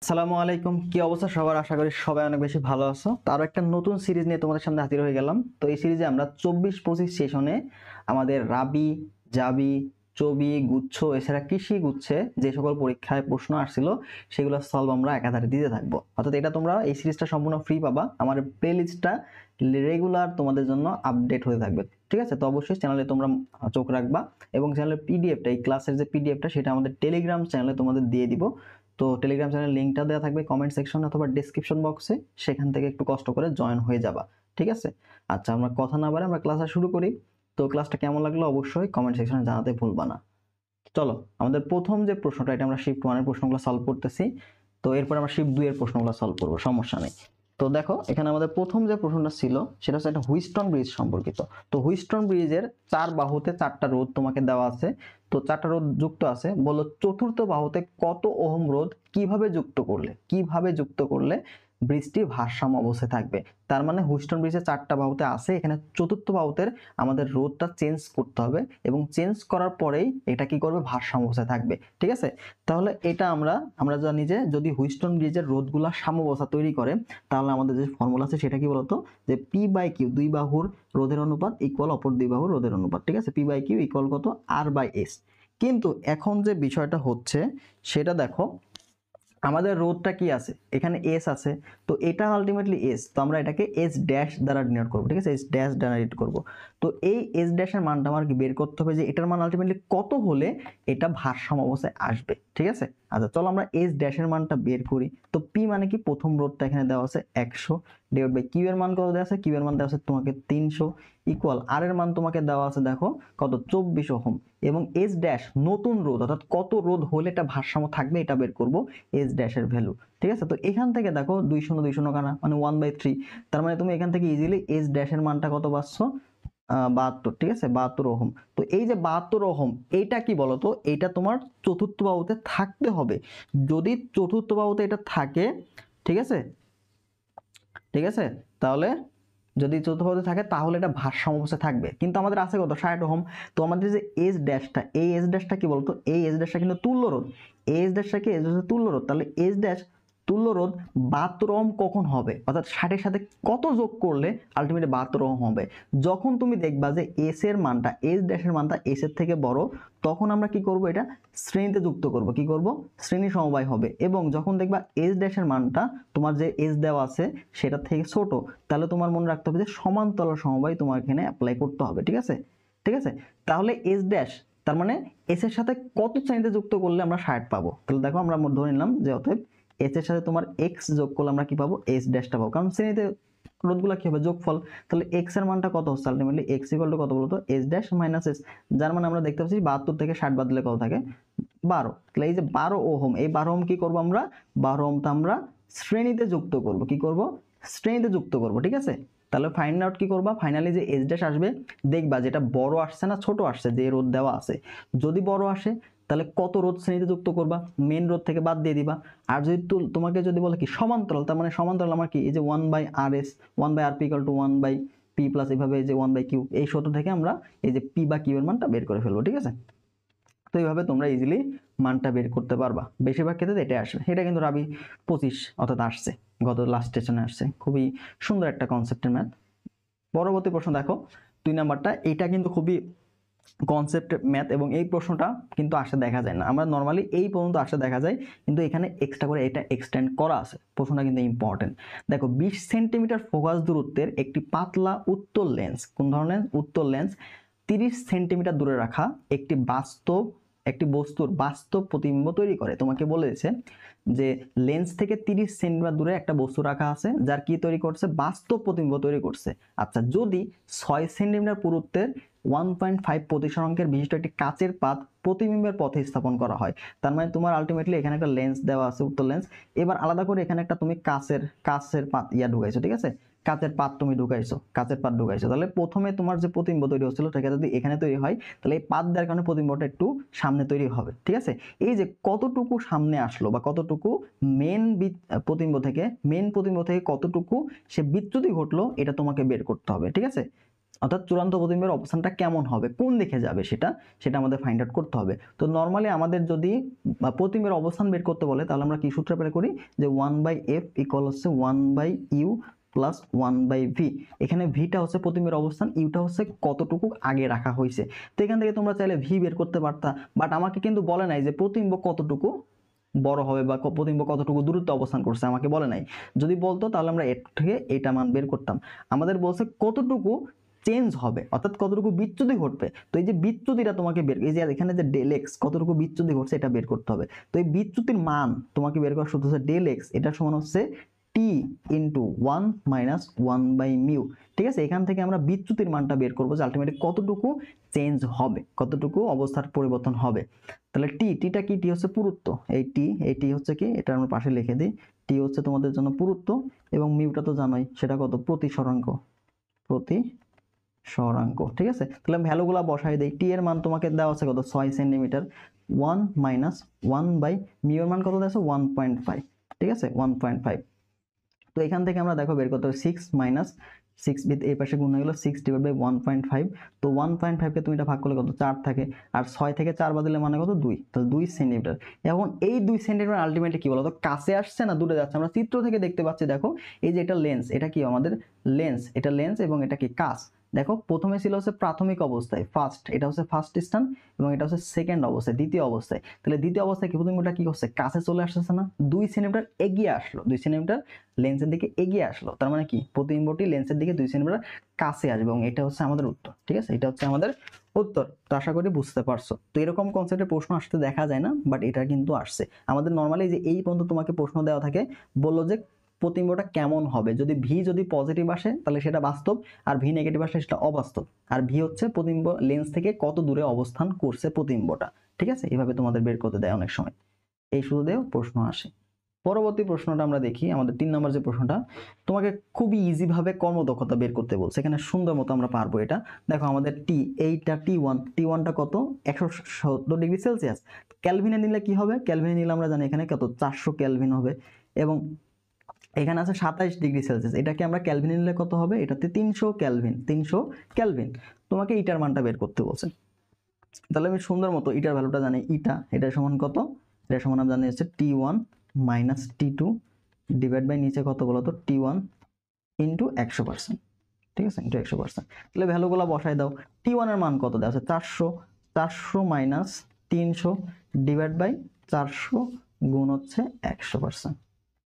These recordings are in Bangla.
আসসালামু আলাইকুম, কি অবস্থা সবার? আশা করি সবাই অনেক বেশি ভালো আছো। তারও একটা নতুন সিরিজ নিয়ে তোমাদের সামনে হাজির হয়ে গেলাম। তো এই সিরিজে আমরা 24-25 সেশনে আমাদের রাবি, জাবি, চবি, গুচ্ছ এছাড়া কৃষি গুচ্ছে যে সকল পরীক্ষায় প্রশ্ন আসছিল সেগুলো সলভ আমরা একাধারে দিতে থাকবো। অর্থাৎ এটা তোমরা এই সিরিজটা সম্পূর্ণ ফ্রি পাবা। আমার প্লে লিস্টটা রেগুলার তোমাদের জন্য আপডেট হতে থাকবে, ঠিক আছে? তো অবশ্যই চ্যানেলে তোমরা চোখ রাখবা এবং চ্যানেলের পিডিএফটা, এই ক্লাসের যে পিডিএফটা সেটা আমাদের টেলিগ্রাম চ্যানেলে তোমাদের দিয়ে দিব। তো টেলিগ্রাম চ্যানেল লিঙ্কটা দেওয়া থাকবে কমেন্ট সেকশন অথবা ডেসক্রিপশন বক্সে, সেখান থেকে একটু কষ্ট করে জয়েন হয়ে যাবা, ঠিক আছে? আচ্ছা, আমরা কথা না বাড়ে আমরা ক্লাসটা শুরু করি। তো ক্লাসটা কেমন লাগলো অবশ্যই কমেন্ট সেকশনে জানাতে ভুলবা না। চলো, আমাদের প্রথম যে প্রশ্নটা, এটা আমরা শিফট 1 এর প্রশ্নগুলো সলভ করতেছি। তো এরপর আমরা শিফট 2 এর প্রশ্নগুলো সলভ করব, সমস্যা নেই। তো দেখো, এখানে আমাদের প্রথম যে প্রশ্নটা ছিল সেটা হচ্ছে একটা হুইস্টন ব্রিজ সম্পর্কিত। তো হুইস্টন ব্রিজের 4 বাহুতে 4টা রোধ তোমাকে দেওয়া আছে। তো 4টা রোধ যুক্ত আছে, বললো চতুর্থ বাহুতে কত ওহম রোধ কিভাবে যুক্ত করলে ব্রিজটি ভারসাম্য অবস্থায় থাকবে। তার মানে হুইস্টন ব্রিজে 4টা বাহুতে আছে, এখানে চতুর্থ বাহুতের আমাদের রোধটা চেঞ্জ করতে হবে এবং চেঞ্জ করার পরেই এটা কি করবে, ভারসাম্য অবস্থায় থাকবে, ঠিক আছে? তাহলে এটা আমরা জানি যে যদি হুইস্টন ব্রিজের রোধগুলা সাম্যাবস্থা তৈরি করে, তাহলে আমাদের যে ফর্মুলা আছে সেটা কি বলতো, যে পি বাই কিউ, দুই বাহুর রোধের অনুপাত ইকুয়াল অপর দুই বাহুর রোধের অনুপাত, ঠিক আছে? পি বাই কিউ ইকুয়াল কত, আর বাই এস। কিন্তু এখন যে বিষয়টা হচ্ছে সেটা দেখো, আমাদের রোধটা কি আছে, এখানে এস আছে। তো এটা আলটিমেটলি এস, তো আমরা এটাকে এস ড্যাশ দ্বারা ডিনোট করবো, ঠিক আছে? এস ড্যাশ দ্বারা ডিনোট করবো। তো এই এস ড্যাশের মানটা আমার বের করতে হবে যে এটার মান আলটিমেটলি কত হলে এটা ভারসাম্য অবস্থায় আসবে, ঠিক আছে? আচ্ছা, চলো আমরা এস ড্যাশের মানটা বের করি। তো পি মানে কি, প্রথম রোধটা এখানে দেওয়া আছে 100, ডিভাইড বাই কিউ এর মান কত দেওয়া আছে, কিউ এর মান দেওয়া আছে তোমাকে 300, ইকুয়াল আর এর মান তোমাকে দেওয়া আছে দেখো কত, 24 ওহম। এবং এস ড্যাশ নতুন রোধ, অর্থাৎ কত রোধ হলে এটা ভারসাম্য থাকবে এটা বের করব, এস ড্যাশের ভ্যালু, ঠিক আছে? তো এখান থেকে দেখো 2 শূন্য কানা মানে 1/3, তার মানে তুমি এখান থেকে ইজিলি এস ড্যাশের মানটা কত পাচ্ছ, 72, ঠিক আছে? 72 ওহম। তো এই যে 72 ওহম, এইটা কি বলতো, এইটা তোমার চতুর্থ বাহুতে থাকতে হবে। যদি চতুর্থ বাহুতে এটা থাকে, ঠিক আছে, ঠিক আছে, তাহলে যদি চতুর্থ বাহুতে থাকে তাহলে এটা ভারসাম্য অবস্থায় থাকবে। কিন্তু আমাদের আছে কত, 60 ওহম। তো আমাদের যে এস ড্যাশটা, এই এস ড্যাশটা কি বলতো, এই এস ড্যাশটা কিন্তু তুল্য রোধ। এস ড্যাশটা কি, এস ড্যাশ তুল্য রোধ। তাহলে এস ড্যাশ তুল্য রোধ 72 ওহম কখন হবে, অর্থাৎ 60 এর সাথে কত যোগ করলে আলটিমেটলি 72 ওহম হবে। যখন তুমি দেখবা যে এস এর মানটা, এস ড্যাশের মানটা এস এর থেকে বড়, তখন আমরা কি করব, এটা শ্রেণীতে যুক্ত করব। কি করব, শ্রেণী সমবায় হবে। এবং যখন দেখবা এস ড্যাশের মানটা তোমার যে এস দেওয়া আছে সেটা থেকে ছোট, তাহলে তোমার মনে রাখতে হবে যে সমান্তরাল সমবায় তোমার এখানে অ্যাপ্লাই করতে হবে, ঠিক আছে? ঠিক আছে, তাহলে এস ড্যাশ, তার মানে এস এর সাথে কত শ্রেণীতে যুক্ত করলে আমরা 60 পাবো। তাহলে দেখো, আমরা ধরে নিলাম যে অতএব এস এর সাথে তোমার এক্স যোগ করলে আমরা কি পাবো, এস ড্যাশটা পাবো, কারণ শ্রেণীতে রোধগুলো কি হবে, যোগফল। তাহলে এক্স এর মানটা কত হচ্ছে, আলটিমেটলি এক্স ইকুয়াল টু কত বলতো, এস ড্যাশ মাইনাস এস, যার মানে আমরা দেখতে পাচ্ছি 72 থেকে 60 বাদ দিলে কত থাকে, 12। তাহলে এই যে 12 ওহম, এই 12 ওহম কি করবো আমরা, 12 ওহমটা আমরা শ্রেণীতে যুক্ত করব। কি করব, শ্রেণীতে যুক্ত করব, ঠিক আছে? তাহলে ফাইন্ড আউট কি করবা, ফাইনালি যে এস ড্যাশ আসবে, দেখবা যেটা বড় আসছে না ছোট আসছে, যে রোধ দেওয়া আছে। যদি বড় আসে তাহলে কত রোধ শ্রেণীতে যুক্ত করবা, মেন রোধ থেকে বাদ দিয়ে দিবা। আর যদি তোমাকে যদি বলে কি সমান্তরাল, তার মানে সমান্তরাল আমার কি, এই যে 1/rs, 1/rp equal to 1/p plus এইভাবে যে 1/q, এই সূত্র থেকে আমরা এই যে পি বা কিউ এর মানটা বের করে ফেলবো, ঠিক আছে? তো এইভাবে তোমরা ইজিলি মানটা বের করতে পারবা। বেশিরভাগ ক্ষেত্রে এটা আসবে। এটা কিন্তু রাবি 25 অর্থাৎ আসছে, গত লাস্ট স্টেশনে আসছে। খুবই সুন্দর একটা কনসেপ্টের ম্যাথ। পরবর্তী প্রশ্ন দেখো, 2 নাম্বারটা। এটা কিন্তু খুবই কনসেপ্ট ম্যাথ এবং এই প্রশ্নটা কিন্তু আসে দেখা যায় না। আমরা নর্মালি এই পর্যন্ত আসে দেখা যায়, কিন্তু এখানে এক্সট্রা করে এটা এক্সটেন্ড করা আছে। প্রশ্নটা কিন্তু ইম্পর্টেন্ট। দেখো, 20 সেন্টিমিটার ফোকাস দূরত্বের একটি পাতলা উত্তল লেন্স, কোন ধরনের উত্তল লেন্স, 30 সেন্টিমিটার দূরে রাখা একটি বস্তুর বাস্তব প্রতিবিম্ব তৈরি করে। তোমাকে বলেছে যে লেন্স থেকে 30 সেন্টিমিটার দূরে একটা বস্তু রাখা আছে, যার কি তৈরি করছে, বাস্তব প্রতিবিম্ব তৈরি করছে। আচ্ছা, যদি 6 সেন্টিমিটার পুরুত্বের 1.5 প্রতিসরাঙ্কের বিশিষ্ট একটি কাচের পাত প্রতিবিম্বের পথে স্থাপন করা হয়, তার মানে তোমার আলটিমেটলি এখানে একটা লেন্স দেওয়া আছে, উত্তল লেন্স। এবার আলাদা করে এখানে একটা তুমি কাচের পাত ঢুকাইছো, ঠিক আছে? কাচের পাত তুমি ঢুকাইছো, তাহলে প্রথমে তোমার যে প্রতিবিম্ব তৈরি হচ্ছিল সেটা যদি এখানে তৈরি হয়, তাহলে এই পাত দেওয়ার কারণে প্রতিবিম্বটা একটু সামনে তৈরি হবে, ঠিক আছে? এই যে কতটুকু সামনে আসলো বা কতটুকু প্রতিবিম্ব থেকে কতটুকু সে বিচ্যুতি ঘটলো, এটা তোমাকে বের করতে হবে, ঠিক আছে? অর্থাৎ চূড়ান্ত প্রতিবিম্বের অবস্থানটা কেমন হবে, কোন দিকে যাবে সেটা আমাদের ফাইন্ড আউট করতে হবে। তো নর্মালি আমাদের যদি প্রতিবিম্বের অবস্থান বের করতে বলে তাহলে আমরা কি সূত্র অ্যাপ্লাই করি, যে 1/f ইকুয়াল হচ্ছে 1/u প্লাস 1/v। এখানে ভিটা হচ্ছে প্রতিবিম্বের অবস্থান, ইউটা হচ্ছে কতটুকু আগে রাখা হয়েছে। তো এখান থেকে তোমরা চাইলে ভি বের করতে পারতা, বাট আমাকে কিন্তু বলে নাই যে প্রতিবিম্ব কতটুকু বড় হবে বা প্রতিবিম্ব কতটুকু দূরত্বে অবস্থান করছে, আমাকে বলে নাই। যদি বলতো তাহলে আমরা এর থেকে এটা মান বের করতাম। আমাদের বলছে কতটুকু চেঞ্জ হবে, অর্থাৎ কতটুকু বিচ্যুতি ঘটবে। তো এই যে বিচ্যুতিটা তোমাকে বের, এই যে এখানে যে ডেল এক্স কতটুকু বিচ্যুতি ঘটছে এটা বের করতে হবে। তো এই বিচ্যুতির মান তোমাকে বের করার সূত্র হচ্ছে ডেল এক্স, এটা সমান হচ্ছে টি ইন্টু 1 মাইনাস 1/μ। ঠিক আছে, এখান থেকে আমরা বিচ্যুতির মানটা বের করবো যে আলটিমেটলি কতটুকু চেঞ্জ হবে, কতটুকু অবস্থার পরিবর্তন হবে। তাহলে টিটা কি, টি হচ্ছে পুরুত্ব, এই টি হচ্ছে কি, এটা আমরা পাশে লিখে দিই। টি হচ্ছে তোমাদের জন্য পুরুত্ব এবং মিউটা তো জানোই সেটা কত, প্রতিসরাঙ্ক, প্রতিসরাঙ্ক। ঠিক আছে, তাহলে ভ্যালুগুলা বসাই দেই। টি এর মান তোমাকে দেওয়া আছে কত, 6 সেন্টিমিটার। 1 মাইনাস 1/μ এর মান কত দেওয়া আছে, 1.5। ঠিক আছে, 1.5। তো এখান থেকে আমরা দেখো বের করতে হবে 6 মাইনাস 6 এই পাশে গুণ হয়ে গেল 6/1.5। তো 1.5 কে তুমি এটা ভাগ করলে কত, 4 থাকে, আর 6 থেকে 4 বাদ দিলে মানে কত, 2। তাহলে 2 সেন্টিমিটার। এখন এই 2 সেন্টিমিটার আলটিমেটলি কি বলতো, কাছে আসছে না দূরে যাচ্ছে? আমরা চিত্র থেকে দেখতে পাচ্ছি, দেখো এই যে এটা লেন্স, এটা কি আমাদের লেন্স, এটা লেন্স এবং এটা কি কাঁচ। দেখো প্রথমে ছিল হচ্ছে প্রাথমিক অবস্থায় ফার্স্ট, এটা হচ্ছে ফার্স্ট স্থান, এবং এটা হচ্ছে সেকেন্ড অবস্থায়, দ্বিতীয় অবস্থায়। তাহলে দ্বিতীয় অবস্থায় কি প্রতিবিম্বটা কি করছে, কাছে চলে আসতেছে না, 2 সেন্টিমিটার এগিয়ে আসলো, 2 সেন্টিমিটার লেন্সের দিকে এগিয়ে আসলো। তার মানে কি, প্রতিবিম্বটি লেন্সের দিকে 2 সেন্টিমিটার কাছে আসবে, এবং এটা হচ্ছে আমাদের উত্তর। ঠিক আছে, এটা হচ্ছে আমাদের উত্তর। তো আশা করি বুঝতে পারছো। তো এরকম কনসেপ্টের প্রশ্ন আসতে দেখা যায় না, বাট এটা কিন্তু আসছে আমাদের নর্মালি। যে এই পর্যন্ত তোমাকে প্রশ্ন দেওয়া থাকে, বললো যে প্রতিবিম্বটা কেমন হবে, যদি ভি যদি পজিটিভ আসে তাহলে সেটা বাস্তব, আর ভি নেগেটিভ আসলে সেটা অবাস্তব। আর ভি হচ্ছে প্রতিবিম্ব লেন্স থেকে কত দূরে অবস্থান করছে প্রতিবিম্বটা। ঠিক আছে, এইভাবে তোমাদের বের করতে দেয় অনেক সময়, এই শুরু দিয়েও প্রশ্ন আসে। পরবর্তী প্রশ্নটা আমরা দেখি, আমাদের 3 নম্বর যে প্রশ্নটা, তোমাকে খুবই ইজি ভাবে কর্মদক্ষতা বের করতে বলছে। এখানে সুন্দর মতো আমরা পারবো এটা। দেখো আমাদের টি, এইটা টি1টা কত, 170°C। ক্যালভিনে নিলে কি হবে, ক্যালভিনে নিলে আমরা জানি এখানে কত, 400 ক্যালভিন হবে, এবং এখানে আছে 27°C। এটাকে আমরা ক্যালভিনে নিলে কত হবে, এটাতে 300 ক্যালভিন, 300 ক্যালভিন। তোমাকে ইটার মানটা বের করতে বলছে। তাহলে আমি সুন্দর মতো ইটার ভ্যালুটা জানি, এটা সমান কত, এটা সমান আমরা জানি হচ্ছে T1 minus T2 divide by নিচে কত বলতো, T1 ইন্টু 100%। ঠিক আছে, ইন্টু 100%। তাহলে ভ্যালুগুলো বসাই দাও। T1 এর মান কত দেওয়া আছে, 400, 400 মাইনাস 300 ডিভাইড বাই 400 গুণ হচ্ছে 100%।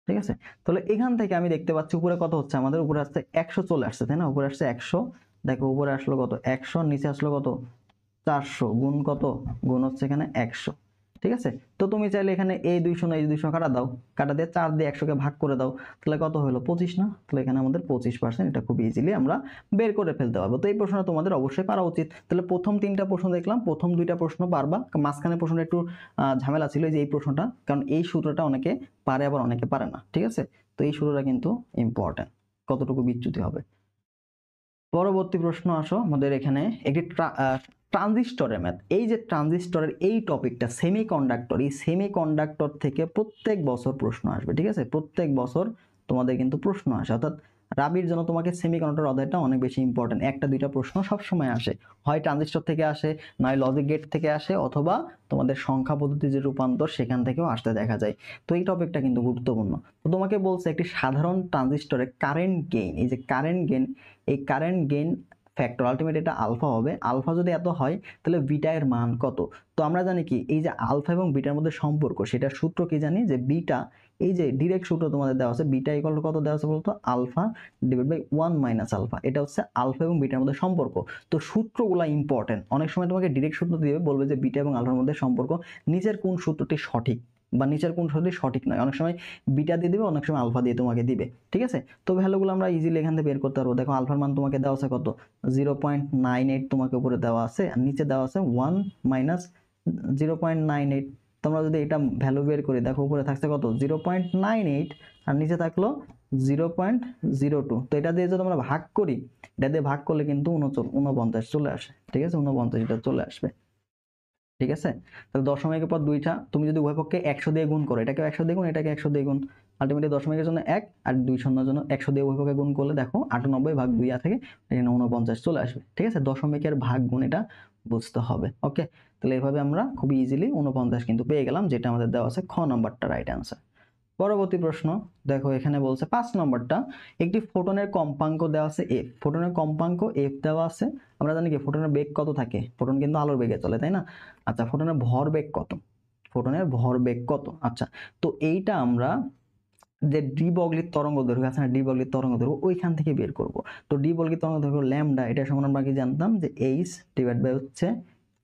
ঠিক আছে, তাহলে এখান থেকে আমি দেখতে পাচ্ছি উপরে কত হচ্ছে, আমাদের উপরে আসছে 100 চলে আসছে, তাই না? উপরে আসছে 100, দেখো উপরে আসলো কত, 100, নিচে আসলো কত, 400 গুণ কত, গুণ হচ্ছে এখানে 100। ঠিক আছে, তো তুমি চাইলে এখানে এই 200 না এই 200 কাটা দাও, কাটা দিয়ে 4 দিয়ে 100কে ভাগ করে দাও, তাহলে কত হলো, 25 না? তাহলে এখানে আমাদের 25%, এটা খুব ইজিলি আমরা বের করে ফেলতে পারবো। তো এই প্রশ্নটা তোমাদের অবশ্যই পারা উচিত। তাহলে প্রথম 3টা প্রশ্ন দেখলাম, প্রথম 2টা প্রশ্ন পারবা, মাঝখানে প্রশ্নটা একটু ঝামেলা ছিল, এই প্রশ্নটা, কারণ এই সূত্রটা অনেকে পারে আবার অনেকে পারে না। ঠিক আছে, তো এই সূত্রটা কিন্তু ইম্পর্টেন্ট, কতটুকু বিচ্যুতি হবে। পরবর্তী প্রশ্ন আসো, আমাদের এখানে একটি ট্রানজিস্টরের ম্যাথ। এই যে ট্রানজিস্টরের এই টপিকটা সেমিকন্ডাক্টর, এই সেমিকন্ডাক্টর থেকে প্রত্যেক বছর প্রশ্ন আসবে। ঠিক আছে, প্রত্যেক বছর তোমাদের কিন্তু প্রশ্ন আসে, অর্থাৎ রাবির জন্য তোমাকে সেমিকন্ডাক্টর অধ্যায়টা অনেক বেশি ইম্পর্টেন্ট। একটা দুইটা প্রশ্ন সবসময় আসে, হয় ট্রানজিস্টর থেকে আসে, নয় লজিক গেট থেকে আসে, অথবা তোমাদের সংখ্যা পদ্ধতি যে রূপান্তর সেখান থেকেও আসতে দেখা যায়। তো এই টপিকটা কিন্তু গুরুত্বপূর্ণ। তো তোমাকে বলছে একটি সাধারণ ট্রানজিস্টরে কারেন্ট গেইন, এই যে কারেন্ট গেইন, এই কারেন্ট গেইন ফ্যাক্টর আলটিমেট এটা আলফা হবে। আলফা যদি এত হয় তাহলে বিটা এর মান কত? তো আমরা জানি কি, এই যে আলফা এবং বিটার মধ্যে সম্পর্ক, সেটার সূত্র কি জানি, যে বিটা, এই যে ডিরেক্ট সূত্র তোমাদের দেওয়া আছে, বিটা ইকুয়াল টু কত দেওয়া আছে বলতো, alpha divide by 1 minus alpha. এটা হচ্ছে আলফা এবং বিটার মধ্যে সম্পর্ক। তো সূত্রগুলা ইম্পর্টেন্ট, অনেক সময় তোমাকে ডিরেক্ট সূত্র দিবে, বলবে যে বিটা এবং আলফার মধ্যে সম্পর্ক, নিচের কোন সূত্রটি সঠিক বা নিচের কোন সূত্রটি সঠিক নয়, অনেক সময় বিটা দিয়ে দিবে, অনেক সময় আলফা দিয়ে তোমাকে দিবে। ঠিক আছে, তো ভ্যালুগুলো আমরা ইজিলি এখান থেকে বের করতে পারবো। দেখো আলফার মান তোমাকে দেওয়া আছে কত, 0.98 তোমাকে উপরে দেওয়া আছে, আর নিচে দেওয়া আছে 1 মাইনাস 0.98। তোমরা যদি এটা ভ্যালু বের করি, দেখো উপরে থাকছে কত, 0.98, আর নিচে থাকলো 0.02। তো এটা দিয়ে যদি আমরা ভাগ করি, এটা দিয়ে ভাগ করলে কিন্তু 49 চলে আসে। ঠিক আছে, 49 এটা চলে আসবে। ঠিক আছে, তাহলে দশমিকের পর দুইটা, তুমি যদি উভয় পক্ষে 100 দিয়ে গুণ করো, এটাকে 100 দিয়ে গুণ, এটাকে 100 দিয়ে গুণ, আলটিমেটলি দশমিকের জন্য 1 আর 2 শূন্যের জন্য 100 দিয়ে উভয়পক্ষে গুণ করলে দেখো 98 ভাগ 2 থেকে এখানে 49 চলে আসবে। ঠিক আছে, দশমিকের ভাগ গুণ এটা বুঝতে হবে। ওকে, তাহলে এইভাবে আমরা খুব ইজিলি 49 কিন্তু পেয়ে গেলাম, যেটা আমাদের দেওয়া আছে খ নম্বরটা রাইট অ্যান্সার। পরবর্তী প্রশ্ন দেখো, এখানে বলছে 5 নম্বরটা, একটি ফোটনের কম্পাঙ্ক দেওয়া আছে f, ফোটনের কম্পাঙ্ক f দেওয়া আছে। আমরা জানি কি ফোটনের বেগ কত থাকে, ফোটন কিন্তু আলোর বেগে চলে, তাই না? আচ্ছা, ফোটনের ভরবেগ কত, ফোটনের ভরবেগ কত? আচ্ছা, তো এইটা আমরা যে ডি বর্গলির তরঙ্গ দৈর্ঘ্য আছে না, ডি বর্গলির তরঙ্গ দৈর্ঘ্য ওইখান থেকে বের করব। তো ডি বর্গলির তরঙ্গ দৈর্ঘ্য ল্যামডা, এটা সমান আমরা কি জানতাম যে এইচ ডিভাইড বাই হচ্ছে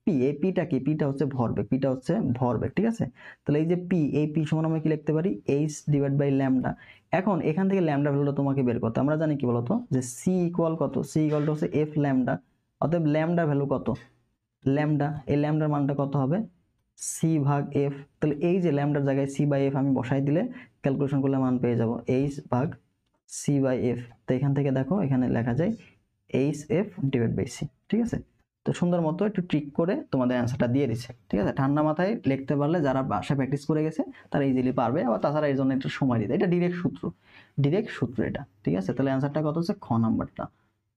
পি। এই পিটা কি, পিটা হচ্ছে ভরবেগ, পিটা হচ্ছে ভরবেগ। ঠিক আছে, তাহলে এই যে পি, এই পি সমান আমরা কি লিখতে পারি, এইচ ডিভাইড বাই ল্যামডা। এখন এখান থেকে ল্যামডা ভ্যালুটা তোমাকে বের করতে, আমরা জানি কি বলতো যে সি ইকুয়াল কত, সি ইকুয়াল টু হচ্ছে এফ ল্যামডা। অতএব ল্যামডার ভ্যালু কত, ল্যামডা, এই ল্যামডার মানটা কত হবে, সি ভাগ এফ। তাহলে এই যে ল্যামডার জায়গায় সি বাই এফ আমি বসাই দিলে ক্যালকুলেশন করলে মান পেয়ে যাব এইচ ভাগ সি বাই এফ। তো এখান থেকে দেখো এখানে লেখা যায় H F divide by C. ঠিক আছে, তো সুন্দর মতো একটু ট্রিক করে তোমাদের অ্যান্সারটা দিয়ে দিচ্ছে। ঠিক আছে, ঠান্ডা মাথায় লিখতে পারলে যারা বাসায় প্র্যাকটিস করে গেছে তারা ইজিলি পারবে। আবার তাছাড়া এই জন্য একটু সময় দিতে, এটা ডিরেক্ট সূত্র, ডিরেক্ট সূত্র এটা। ঠিক আছে, তাহলে অ্যান্সারটা কত হচ্ছে খ নাম্বারটা।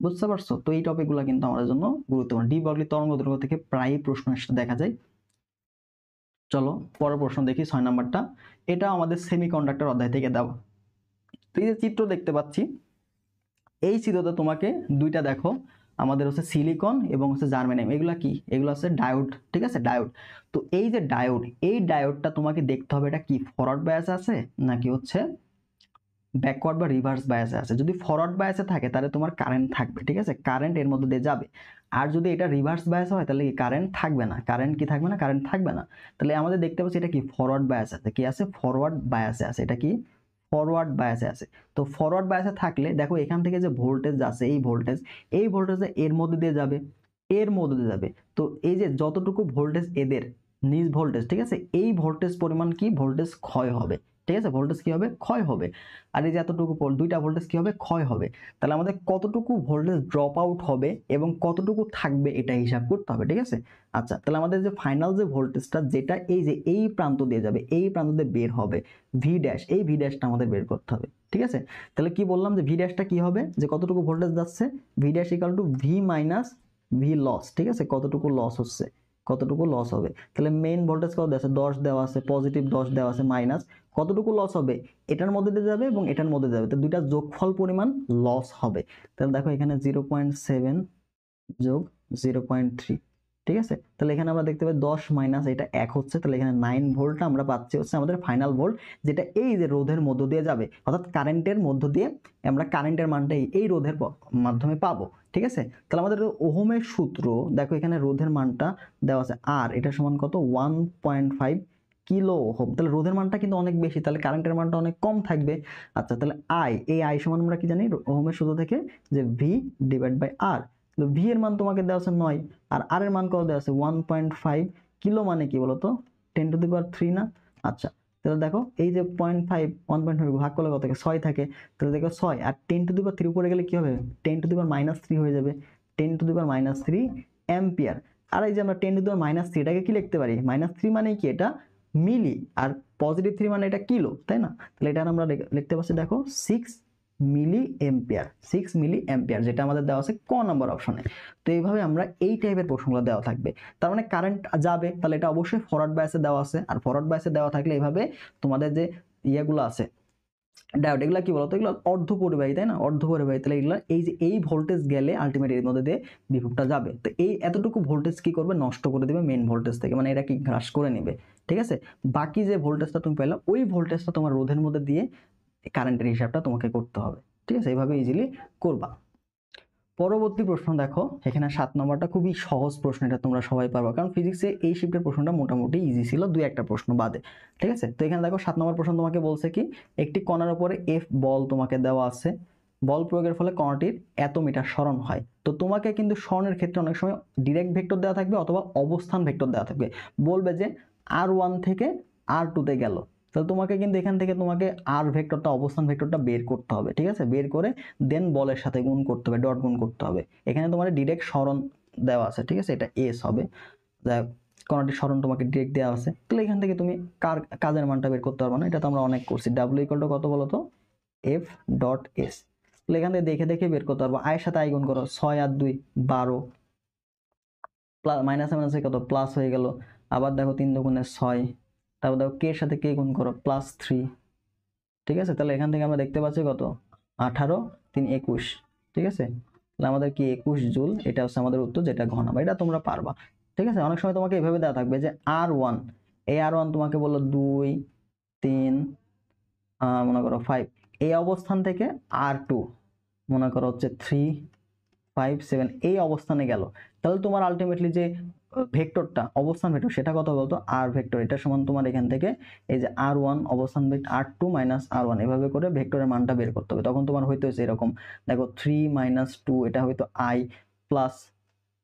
বুঝতে পারছো? তো এই টপিকগুলো কিন্তু আমাদের জন্য গুরুত্বপূর্ণ। ডি বর্গলির তরঙ্গ দৈর্ঘ্য থেকে প্রায় প্রশ্ন দেখা যায়। চলো পরের প্রশ্ন দেখি 6 নাম্বারটা। এটা আমাদের সেমিকন্ডাক্টর অধ্যায় থেকে দেওয়া। তো এই যে চিত্র দেখতে পাচ্ছি, এই চিত্রতে তোমাকে দুইটা দেখো, আমাদের হচ্ছে সিলিকন এবং হচ্ছে জার্মেনিয়াম। এগুলা কি, এগুলো হচ্ছে ডায়োড। ঠিক আছে, ডায়োড। তো এই যে ডায়োড, এই ডায়োডটা তোমাকে দেখতে হবে এটা কি ফরওয়ার্ড বায়াসে আছে নাকি হচ্ছে ব্যাকওয়ার্ড বা রিভার্স বায়াসে আছে। যদি ফরওয়ার্ড বায়াসে থাকে তাহলে তোমার কারেন্ট থাকবে। ঠিক আছে, কারেন্ট এর মধ্যে দিয়ে যাবে। আর যদি এটা রিভার্স বায়াস হয় তাহলে কি কারেন্ট থাকবে না, কারেন্ট কি থাকবে না, কারেন্ট থাকবে না। তাহলে আমাদের দেখতে পাচ্ছি এটা কি ফরওয়ার্ড বায়াস আছে, কি আছে ফরওয়ার্ড বায়াসে আছে, এটা কি ফরওয়ার্ড বায়াসে আছে। তো ফরওয়ার্ড বায়াসে থাকলে দেখো এখান থেকে যে ভোল্টেজ আছে, এই ভোল্টেজ, এই ভোল্টেজে এর মধ্যে দিয়ে যাবে, এর মধ্যে দিয়ে যাবে। তো এই যে যতটুকু ভোল্টেজ এদের নিজ ভোল্টেজ, ঠিক আছে, এই ভোল্টেজ পরিমাণ কি ভোল্টেজ ক্ষয় হবে। ঠিক আছে, ভোল্টেজ কি হবে, ক্ষয় হবে। আর এই যে এতটুকু দুইটা ভোল্টেজ কি হবে, ক্ষয় হবে। তাহলে আমাদের কতটুকু ভোল্টেজ ড্রপ আউট হবে এবং কতটুকু থাকবে এটা হিসাব করতে হবে। ঠিক আছে, আচ্ছা, তাহলে আমাদের যে ফাইনাল যে ভোল্টেজটা যেটা এই যে এই প্রান্ত দিয়ে যাবে, এই প্রান্ত দিয়ে বের হবে ভি ড্যাশ, এই ভি ড্যাশটা আমাদের বের করতে হবে। ঠিক আছে, তাহলে কি বললাম যে ভি ড্যাশটা কি হবে, যে কতটুকু ভোল্টেজ যাচ্ছে, V dash equal to V minus V loss. ঠিক আছে, কতটুকু লস হচ্ছে, কতটুকু লস হবে। তাহলে মেইন ভোল্টেজ কত দেওয়া আছে, 10 দেওয়া আছে, পজিটিভ 10 দেওয়া আছে, মাইনাস কতটুকু লস হবে, এটার মধ্যে দিয়ে যাবে এবং এটার মধ্যে যাবে, তো দুইটা যোগফল পরিমাণ লস হবে। তাহলে দেখো এখানে 0.7 যোগ 0.3। ঠিক আছে, তাহলে এখানে আমরা দেখতে পাই 10 মাইনাস এটা 1 হচ্ছে, তাহলে এখানে 9 ভোল্টটা আমরা পাচ্ছি হচ্ছে আমাদের ফাইনাল ভোল্ট, যেটা এই যে রোধের মধ্য দিয়ে যাবে, অর্থাৎ কারেন্টের মধ্য দিয়ে আমরা কারেন্টের মানটা এই রোধের মাধ্যমে পাবো। ঠিক আছে, তাহলে আমাদের ওহমের সূত্র দেখো এখানে রোধের মানটা দেওয়া আছে আর এটা সমান কত 1.5 কিলো ওহম। তাহলে রোধের মানটা কিন্তু অনেক বেশি, তাহলে কারেন্টের মানটা অনেক কম থাকবে। আচ্ছা, তাহলে আই, এই আই সমান আমরা কি জানি ওহমের সূত্র থেকে যে V divide by R. V এর মান তোমাকে দেওয়া আছে 9 আর আর এর মান কত দেওয়া আছে 1.5 কিলো, মানে কি বলতো 10 টু দি পাওয়ার 3 না। আচ্ছা, তাহলে দেখো এই যে 0.5 1.5 ভাগ করলে কত থাকে 6 থাকে, তাহলে দেখো 6 আর 10 টু দি পাওয়ার 3 উপরে গেলে কি হবে 10 টু দি পাওয়ার -3 হয়ে যাবে, 10 টু দি পাওয়ার -3 অ্যাম্পিয়ার। আর এই যে আমরা 10 টু দি পাওয়ার -3 এটাকে কি লিখতে পারি, -3 মানে কি এটা মিলি, আর পজিটিভ 3 মানে এটা কিলো, তাই না? তাহলে এটা আমরা লিখতে পাচ্ছি দেখো 6 মিলি এম্পিয়ার, 6 মিলি এম্পিয়ার, যেটা আমাদের দেওয়া আছে ক নম্বর অপশনে। তো এইভাবে আমরা এই টাইপের প্রশ্নগুলো দেওয়া থাকবে। তার মানে কারেন্ট যাবে, তাহলে এটা অবশ্যই ফরওয়ার্ড বায়াসে দেওয়া আছে, আর ফরওয়ার্ড বায়াসে দেওয়া থাকলে এইভাবে তোমাদের যে ইয়েগুলো আছে ডায়োড, এগুলো কি বলতো এগুলো অর্ধপরিবাহী, তাই না, অর্ধপরিবাহী। তাহলে এগুলো এই যে এই ভোল্টেজ গেলে আলটিমেট এর মধ্যে দিয়ে বিভবটা যাবে, তো এই এতটুকু ভোল্টেজ কি করবে নষ্ট করে দেবে মেইন ভোল্টেজ থেকে, মানে এটা কি হ্রাস করে নেবে। ঠিক আছে, বাকি যে ভোল্টেজটা তুমি পেলে ওই ভোল্টেজটা তোমার রোধের মধ্যে দিয়ে কারেন্টের হিসাবটা তোমাকে করতে হবে। ঠিক আছে, এইভাবে ইজিলি করবা। পরবর্তী প্রশ্ন দেখো এখানে 7 নম্বরটা খুবই সহজ প্রশ্ন, এটা তোমরা সবাই পারবা, কারণ ফিজিক্সে এই শিফটের প্রশ্নটা মোটামুটি ইজি ছিল, দুই একটা প্রশ্ন বাদে। ঠিক আছে, তো এখানে দেখো 7 নম্বর প্রশ্ন তোমাকে বলছে কি একটি কণার উপরে এফ বল তোমাকে দেওয়া আছে, বল প্রয়োগের ফলে কণাটির এত মিটার সরণ হয়। তো তোমাকে কিন্তু সরণের ক্ষেত্রে অনেক সময় ডিরেক্ট ভেক্টর দেওয়া থাকবে অথবা অবস্থান ভেক্টর দেওয়া থাকবে, বলবে যে R1 থেকে R2 তে গেল, তাহলে তোমাকে কিন্তু এখান থেকে তোমাকে আর ভেক্টরটা অবস্থান ভেক্টরটা বের করতে হবে। ঠিক আছে, বের করে দেন বলের সাথে গুণ করতে হবে, ডট গুণ করতে হবে। এখানে তোমার ডিরেক্ট সরণ দেওয়া আছে, ঠিক আছে, এটা এস হবে। কোণাটি সরণ তোমাকে ডিরেক্ট দেওয়া আছে, তাহলে এখান থেকে তুমি কাজের মানটা বের করতে পারবে না, এটা তো আমরা অনেক করছি। ডাব্লিউ ইকুয়াল টু কত বলো তো, এফ ডট এস। তাহলে এখান থেকে দেখে দেখে বের করতে পারবো। আয়ের সাথে আই গুণ করো, 6 আর 2 12, প্লাস মাইনাসে মাইনাসে কত প্লাস হয়ে গেল। আবার দেখো 3 দুগুণে 6, তারপর দেখো কে এর সাথে কে গুণ করো, +3। ঠিক আছে, তাহলে এখান থেকে আমরা দেখতে পাচ্ছি কত, 18 3 21। ঠিক আছে, তাহলে আমাদের কি 21 জুল, এটা হচ্ছে আমাদের উত্তর, যেটা ঘ নাম্বার। এটা তোমরা পারবা। ঠিক আছে, অনেক সময় তোমাকে এভাবে দেওয়া থাকবে যে R1, এই R1 তোমাকে বললো 2 3 মনে করো 5, এই অবস্থান থেকে R2 মনে করো হচ্ছে 3 5 7, এই অবস্থানে গেল। তাহলে তোমার আলটিমেটলি যে ভেক্টরটা, অবস্থান ভেক্টর, সেটা কত বলতো, আর ভেক্টর। এটা সমান তোমার এখান থেকে এই যে R1 অবস্থান ভেক্টর, R2 মাইনাস R1, এভাবে করে ভেক্টরের মানটা বের করতে হবে। তখন তোমার হইতে হচ্ছে এরকম, দেখো 3 - 2, এটা হয়তো I প্লাস,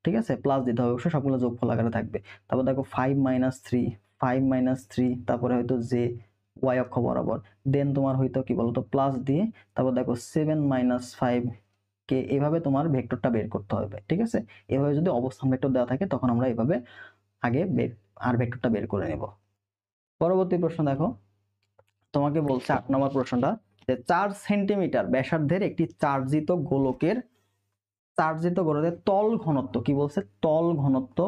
ঠিক আছে, প্লাস দিতে হবে অবশ্যই, সবগুলো যোগফল আকারে থাকবে। তারপর দেখো 5 - 3, 5 - 3, তারপরে হয়তো যে ওয়াই অক্ষ বরাবর, দেন তোমার হয়তো কি বলতো প্লাস দিয়ে, তারপর দেখো 7 - 5 কে, এভাবে তোমার ভেক্টরটা বের করতে হবে। ঠিক আছে, এভাবে যদি অবস্থান ভেক্টর দেওয়া থাকে তখন আমরা এভাবে আগে আর ভেক্টরটা বের করে নেব। পরবর্তী প্রশ্ন দেখো, তোমাকে বলছে 8 নম্বর প্রশ্নটা, যে 4 সেন্টিমিটার ব্যাসার্ধের একটি চার্জিত গোলকের তল ঘনত্ব, কি বলছে, তল ঘনত্ব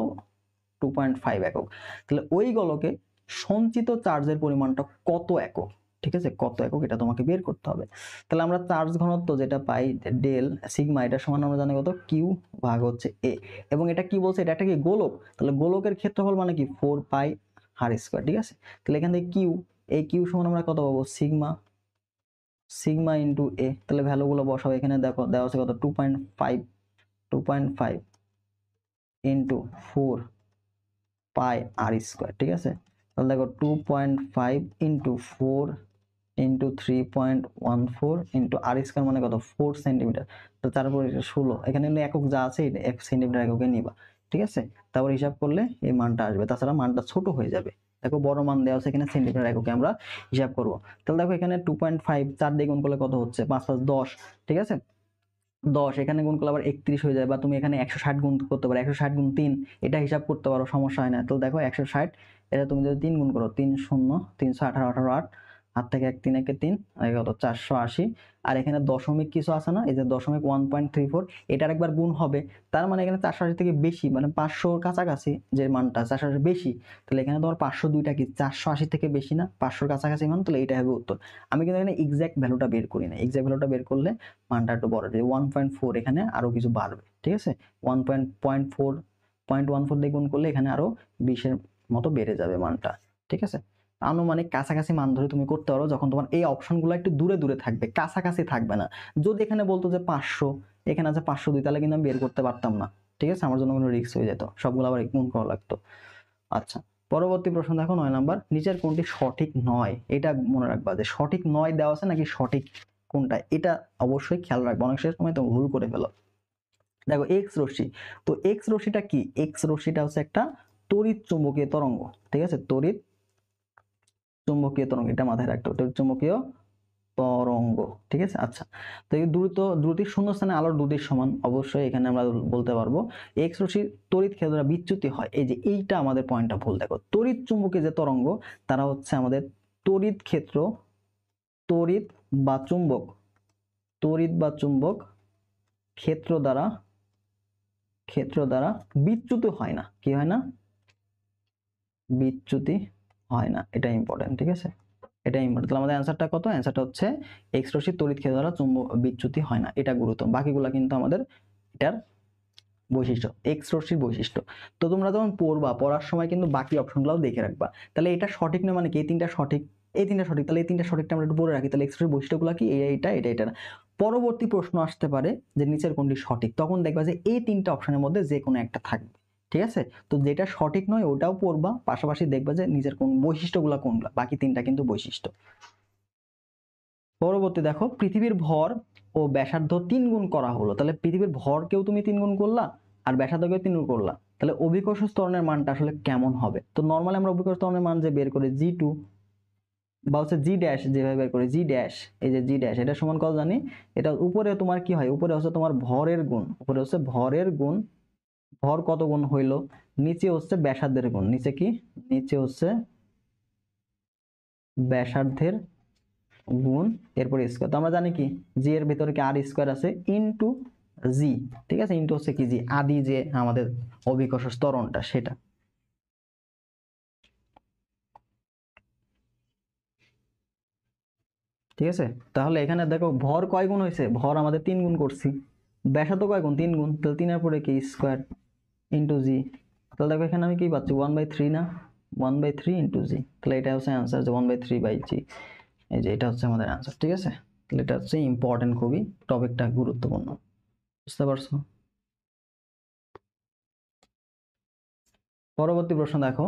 2.5 একক। তাহলে ওই গোলকে সঞ্চিত চার্জের পরিমাণটা কত একক। ঠিক আছে, কত একক, এটা তোমাকে বের করতে হবে। তাহলে আমরা চার্জ ঘনত্ব যেটা পাই ডেল সিগমা, এটা সমান আমরা জানি কত, কিউ ভাগ হচ্ছে এ। এবং এটা কি বলছে, এটা একটা কি গোলক, তাহলে গোলকের ক্ষেত্রফল মানে কি 4 পাই আর স্কয়ার। ঠিক আছে, তাহলে এখান থেকে কিউ, এই কিউ সমান আমরা কত পাবো, সিগমা ইন্টু এ। তাহলে ভ্যালুগুলো বসাও, এখানে দেখো দেওয়া আছে কত, 2.5 ইন্টু 4 পাই আর স্কয়ার। ঠিক আছে, তাহলে দেখো 2.5 ইন্টু 4 ইন্টু 3.14 ইন্টু আর স্কয়ার মানে কত, 4 সেন্টিমিটার। তো তারপর 16, এখানে একক যা আছে এটা 1 সেন্টিমিটার এককে নিবা। ঠিক আছে, তারপর হিসাব করলে এই মানটা আসবে, তাছাড়া মানটা ছোট হয়ে যাবে। দেখো বড় মান দেওয়া আছে এখানে, সেন্টিমিটার এককে আমরা হিসাব করব। তাহলে দেখো এখানে 2.5 4 দিয়ে গুণ করলে কত হচ্ছে, 5 5 10। ঠিক আছে, 10 এখানে গুণ করলে আবার 31 হয়ে যায়, বা তুমি এখানে 160 গুণ করতে পারো, 160 গুণ 3, এটা হিসাব করতে পারো, সমস্যা হয় না। তো দেখো 160, এটা তুমি যদি 3 গুণ করো, 3 0 318 18 8, হাত থেকে 1 3 1 3, আর কত 480। আর এখানে দশমিক কিছু আছে না, এই যে দশমিক 1.34, এটার একবার গুণ হবে, তার মানে এখানে 480 থেকে বেশি, মানে 500 কাছাকাছি যে মানটা, 480 বেশি। তাহলে এখানে তোমার 502টা কি 480 থেকে বেশি না, 500 কাছাকাছি মান, তাহলে এটা হবে উত্তর। আমি কিন্তু এখানে এক্সাক্ট ভ্যালুটা বের করি না, এক্সাক্ট ভ্যালুটা বের করলে মানটা একটু বড়, 1.4, এখানে আরো কিছু বাড়বে। ঠিক আছে, 1.14 দিয়ে গুণ করলে এখানে আরো 20-এর মতো বেড়ে যাবে মানটা। ঠিক আছে, আনুমানিক কাছাকাছি মান ধরে তুমি করতে পারো, যখন তোমার এই অপশনগুলো একটু দূরে দূরে থাকবে, কাছাকাছি থাকবে না। যদি এখানে বলতো যে 500, এখানে আছে 502, তাহলে কিন্তু আমি বের করতে পারতাম না। ঠিক আছে, আমার জন্য কোনো রিস্ক হয়ে যেত, সবগুলো আবার গুণ করা লাগতো। আচ্ছা, পরবর্তী প্রশ্ন দেখো 9 নাম্বার, নিচের কোনটি সঠিক নয়, এটা মনে রাখবা যে সঠিক নয় দেওয়া আছে নাকি সঠিক কোনটা, এটা অবশ্যই খেয়াল রাখবো, অনেক সময় তুমি ভুল করে ফেলো। দেখো এক্স রশ্মি, তো এক্স রশ্মিটা কি, এক্স রশ্মিটা হচ্ছে একটা তড়িৎ চুম্বকীয় তরঙ্গ। ঠিক আছে, তড়িৎ চুম্বকীয় তরঙ্গ, এটা মাথায় রাখতে হবে, তড়িৎ চুম্বকীয় তরঙ্গ। ঠিক আছে, আচ্ছা, তো এই দ্রুতির শূন্যস্থানে আলোর দ্রুতির সমান, অবশ্যই এখানে আমরা বলতে পারবো। এক্স রশ্মির তড়িৎ ক্ষেত্র বিচ্যুতি হয়, এই যে এইটা আমাদের পয়েন্টটা ভুল। দেখো তড়িৎ চুম্বকীয় যে তরঙ্গ, তারা হচ্ছে আমাদের তড়িৎ ক্ষেত্র, তড়িৎ বা চুম্বক, তড়িৎ বা চুম্বক ক্ষেত্র দ্বারা বিচ্যুতি হয় না, কি হয় না, বিচ্যুতি হয় না, এটা ইম্পর্টেন্ট। ঠিক আছে, এটা ইম্পর্টেন্ট। তাহলে আমাদের অ্যান্সারটা কত, অ্যান্সারটা হচ্ছে এক্স রশ্মির তড়িৎ ক্ষেত্র দ্বারা চুম্বক বিচ্যুতি হয় না, এটা গুরুত্ব। বাকিগুলো কিন্তু আমাদের এটার বৈশিষ্ট্য, এক্স রশ্মির বৈশিষ্ট্য। তো তোমরা যখন পড়ার সময় কিন্তু বাকি অপশনগুলোও দেখে রাখবা। তাহলে এটা সঠিক নয় মানে কি, এই তিনটা সঠিক, এই তিনটা সঠিক, তাহলে এই তিনটা সঠিকটা আমরা একটু পড়ে রাখি। তাহলে এক্স রশ্মির বৈশিষ্ট্যগুলো কি, এটা না। পরবর্তী প্রশ্ন আসতে পারে যে নিচের কোনটি সঠিক, তখন দেখবা যে এই তিনটা অপশনের মধ্যে যে কোনো একটা থাকবে। ঠিক আছে, তো যেটা সঠিক নয় ওটাও পড়বা, পাশাপাশি দেখবা যে নিচের কোন বৈশিষ্ট্যগুলো কোনগুলো, বাকি তিনটা কিন্তু বৈশিষ্ট্য। পরবর্তী দেখো, পৃথিবীর ভর ও ব্যাসার্ধ 3 গুণ করা হলো, তাহলে পৃথিবীর ভরকেও তুমি 3 গুণ করলা আর ব্যাসার্ধকেও 3 গুণ করলা, তাহলে অভিকর্ষ ত্বরণের মানটা আসলে কেমন হবে। তো নরমালি আমরা অভিকর্ষ ত্বরণের মান যে বের করি G2 বা হচ্ছে G ড্যাশ, যেভাবে বের করি G ড্যাশ, এই যে G ড্যাশ, এটা সমান কত জানি, এটা উপরে তোমার কি হয়, উপরে হচ্ছে তোমার ভরের গুণ, উপরে হচ্ছে ভরের গুণ, ভর কত গুণ হইলো, নিচে হচ্ছে ব্যাসার্ধের গুণ, নিচে কি, নিচে হচ্ছে ব্যাসার্ধের গুণ এরপর স্কয়ার। তো আমরা জানি কি জি এর ভিতরে কি আর স্কয়ার আছে ইনটু জি, ঠিক আছে, ইনটু হচ্ছে কি জি, আদি যে আমাদের অভিকর্ষ ত্বরণটা সেটা। ঠিক আছে, তাহলে এখানে দেখো ভর কয় গুণ হয়েছে, ভর আমাদের 3 গুণ করছি, ব্যাসার্ধ কয় গুণ, 3 গুণ, তাহলে 3 এর পরে কি স্কয়ার ইনটু জি। তাহলে দেখো এখানে আমি কি পাচ্ছি 1/3 না, 1/3 ইনটু জি, তাহলে এটা হচ্ছে অ্যান্সার যে 1/3/জি। এই যে এটা হচ্ছে আমাদের অ্যান্সার। ঠিক আছে, তাহলে এটা হচ্ছে ইম্পর্টেন্ট, খুবই টপিকটা গুরুত্বপূর্ণ, বুঝতে পারছো? পরবর্তী প্রশ্ন দেখো,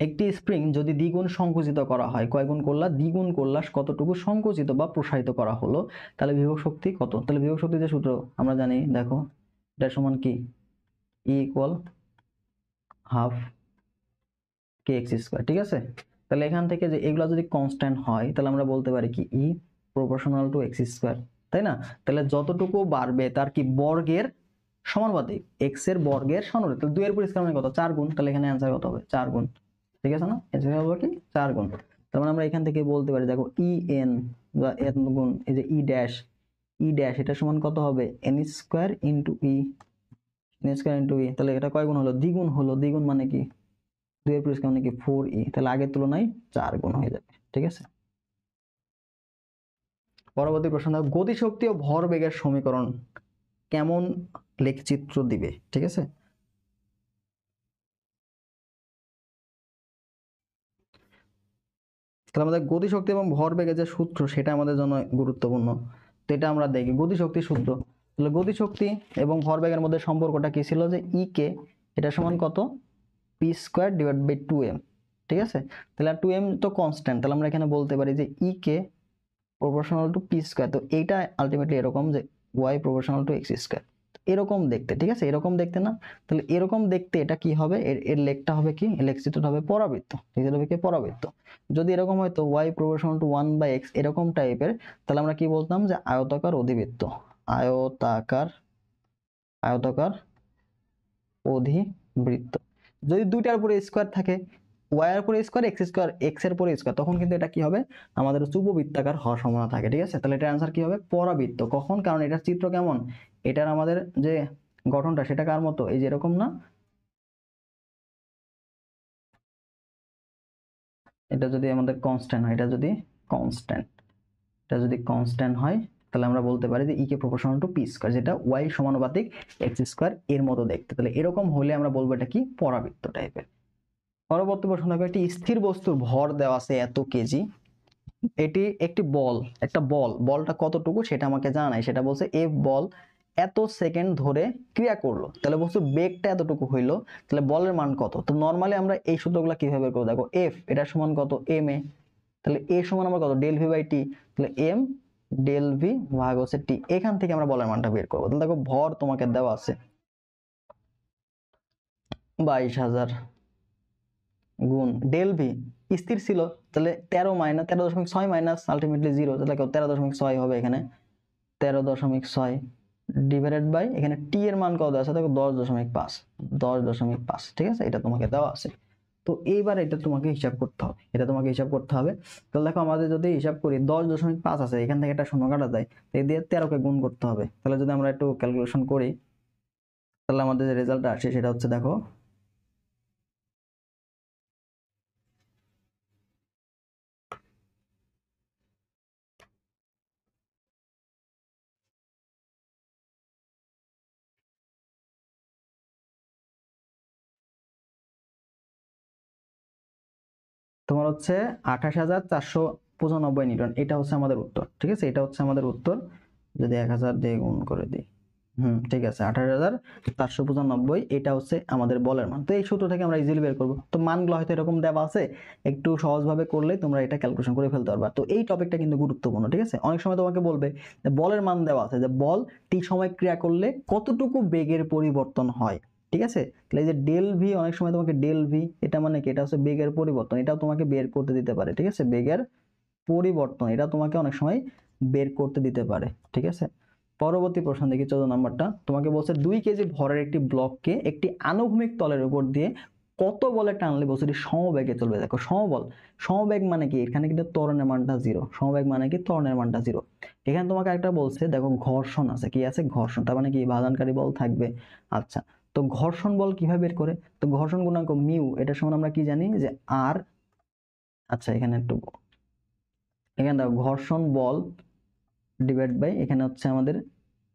একটি স্প্রিং যদি দ্বিগুণ সংকুচিত করা হয়, কয় গুণ করলা, দ্বিগুণ করলা, কতটুকু সংকুচিত বা প্রসারিত করা হলো, তাহলে বিভব শক্তি কত? তাহলে বিভব শক্তি যে সূত্র আমরা জানি, দেখো এটা সমান কি, ই ইকুয়াল হাফ কে এক্স স্কয়ার। ঠিক আছে, তাহলে এখান থেকে যে এগুলো যদি কনস্ট্যান্ট হয় তাহলে আমরা বলতে পারি কি ই প্রপোর্শনাল টু এক্স স্কয়ার, তাই না? তাহলে যতটুকু বাড়বে তার কি বর্গের সমানুপাতিক, এক্স এর বর্গের সমানুপাতিক। তাহলে 2 এর পর স্কয়ার মানে কত, 4 গুণ, তাহলে এখানে অ্যান্সার কত হবে, 4 গুণ। ঠিক আছে না, অ্যান্সার হবে কি 4 গুণ। তার মানে আমরা এখান থেকে বলতে পারি দেখো ই এন বা এন গুণ এই যে ই ড্যাশ এটা সমান কত হবে, এন স্কয়ার ইনটু ই, এন স্কয়ার ইনটু ই। তাহলে এটা কয় গুণ হলো, দ্বিগুণ হলো, দ্বিগুণ মানে কি 2 এর পর স্কয়ার মানে কি 4e, তাহলে আগের তুলনায় 4 গুণ হয়ে যাবে। ঠিক আছে, পরবর্তী প্রশ্ন দেখো, গতিশক্তি ও ভরবেগের সমীকরণ কেমন লেখচিত্র দিবে। ঠিক আছে, তাহলে আমাদের গতিশক্তি এবং ভরবেগের যে সূত্র সেটা আমাদের জন্য গুরুত্বপূর্ণ। তো এটা আমরা দেখি গতিশক্তির সূত্র। তাহলে গতিশক্তি এবং ভরবেগের মধ্যে সম্পর্কটা কি ছিল, যে ই কে এটা সমান কত, P square divide by 2m। ঠিক আছে, তাহলে 2m তো কনস্ট্যান্ট, তাহলে আমরা এখানে বলতে পারি যে ই কে প্রপোর্শনাল টু পি স্কয়ার। তো এইটা আলটিমেটলি এরকম যে Y proportional to X square, এরকম দেখতে। ঠিক আছে, এরকম দেখতে না, তাহলে এরকম দেখতে এটা কি হবে, এর লেখটা হবে কি, লেখচিত্রটা হবে পরাবৃত্ত। ঠিক আছে, হবে কি পরাবৃত্ত। যদি এরকম হয় তো ওয়াই প্রপোর্শনাল টু 1/x এরকম টাইপের, তাহলে আমরা কি বলতাম যে আয়তাকার অধিবৃত্ত, আয়তাকার আয়তাকার অধিবৃত্ত। যদি দুইটার উপরে স্কয়ার থাকে, ওয়াই এর উপরে স্কয়ার, এক্স স্কয়ার, এক্স এর উপরে স্কয়ার, তখন কিন্তু এটা কি হবে, আমাদের উপবৃত্তাকার হওয়ার সম্ভাবনা থাকে। ঠিক আছে, তাহলে এটার অ্যান্সার কি হবে, পরাবৃত্ত। কখন, কারণ এটার চিত্র কেমন, এটার আমাদের যে গঠনটা সেটা কার মতো, এই যে এরকম না, এটা যদি আমাদের কনস্ট্যান্ট হয়, এটা যদি কনস্ট্যান্ট হয় তাহলে আমরা বলতে পারি যে ই কে প্রপোর্শনাল টু পি স্কয়ার, যেটা ওয়াই সমানুপাতিক এক্স স্কয়ার এর মতো দেখতে। তাহলে এরকম হলে আমরা বলবো এটা কি পরাবৃত্ত টাইপের। পরবর্তী প্রশ্ন হবে, একটি স্থির বস্তুর ভর দেওয়া আছে এত কেজি, এটি একটি বল, একটা বলটা কতটুকু সেটা আমাকে জানাই, সেটা বলছে এফ বল এত সেকেন্ড ধরে ক্রিয়া করলো, তাহলে বস্তুর বেগটা এতটুকু হইলো, তাহলে বলের মান কত। তো নরমালি আমরা এই সূত্রগুলো কিভাবে বের করব, দেখো এফ এটা সমান কত এম এ, তাহলে এ সমান আমরা কত ডেল ভি বাই টি, তাহলে এম ডেল ভি ভাগ হচ্ছে টি, এখান থেকে আমরা বলের মানটা বের করবো। তাহলে দেখো ভর তোমাকে দেওয়া আছে 22,000 গুণ ডেল ভি স্থির ছিল, তাহলে 13.6 মাইনাস আলটিমেটলি 0, তাহলে 13.6 হবে এখানে, 13.6 ডিভাইডেড বাই এখানে টি এর মান কত আছে, দেখো 10.5, 10.5। ঠিক আছে, এটা তোমাকে দেওয়া আছে। তো এইবার এটা তোমাকে হিসাব করতে হবে, তাহলে দেখো আমাদের যদি হিসাব করি 10.5 আছে, এখান থেকে একটা শূন্য কাটা যায়, এই দিয়ে 13 কে গুণ করতে হবে। তাহলে যদি আমরা একটু ক্যালকুলেশন করি তাহলে আমাদের যে রেজাল্টটা আসে সেটা হচ্ছে দেখো তোমার হচ্ছে 28,495 নিউটন, এটা হচ্ছে আমাদের উত্তর। ঠিক আছে, এটা হচ্ছে আমাদের উত্তর, যদি 1000 দিয়ে গুণ করে দিই, ঠিক আছে, 28,495 এটা হচ্ছে আমাদের বলের মান। তো এই সূত্র থেকে আমরা ইজিলি বের করবো। তো মানগুলো হয়তো এরকম দেওয়া আছে, একটু সহজভাবে করলে তোমরা এটা ক্যালকুলেশন করে ফেলতে পারবা। তো এই টপিকটা কিন্তু গুরুত্বপূর্ণ। ঠিক আছে, অনেক সময় তোমাকে বলবে যে বলের মান দেওয়া আছে, যে বল টি সময় ক্রিয়া করলে কতটুকু বেগের পরিবর্তন হয়। ঠিক আছে, তাহলে এই যে ডেল ভি, অনেক সময় তোমাকে ডেল ভি এটা মানে কি, এটা হচ্ছে বেগের পরিবর্তন, এটাও তোমাকে বের করতে দিতে পারে। ঠিক আছে, বেগের পরিবর্তন এটা তোমাকে অনেক সময় বের করতে দিতে পারে। ঠিক আছে, পরবর্তী প্রশ্ন দেখি 14 নম্বরটা। তোমাকে বলছে 2 কেজি ভরের একটি ব্লককে একটি আনুভূমিক তলের উপর দিয়ে কত বলে টানলে বস্তুটি সমবেগে চলবে। দেখো সমবল, সমবেগ মানে কি, এখানে কিন্তু ত্বরণের মানটা 0। সমবেগ মানে কি, ত্বরণের মানটা 0। এখানে তোমাকে একটা বলছে, দেখো ঘর্ষণ আছে, কি আছে, ঘর্ষণ, তার মানে কি বাধানকারী বল থাকবে। আচ্ছা, তো ঘর্ষণ বল কিভাবে বের করে, তো ঘর্ষণ গুণাঙ্ক মিউ, এটা সমান আমরা কি জানি যে আর। আচ্ছা, এখানে দেখো ঘর্ষণ বল ডিভাইড বাই এখানে হচ্ছে আমাদের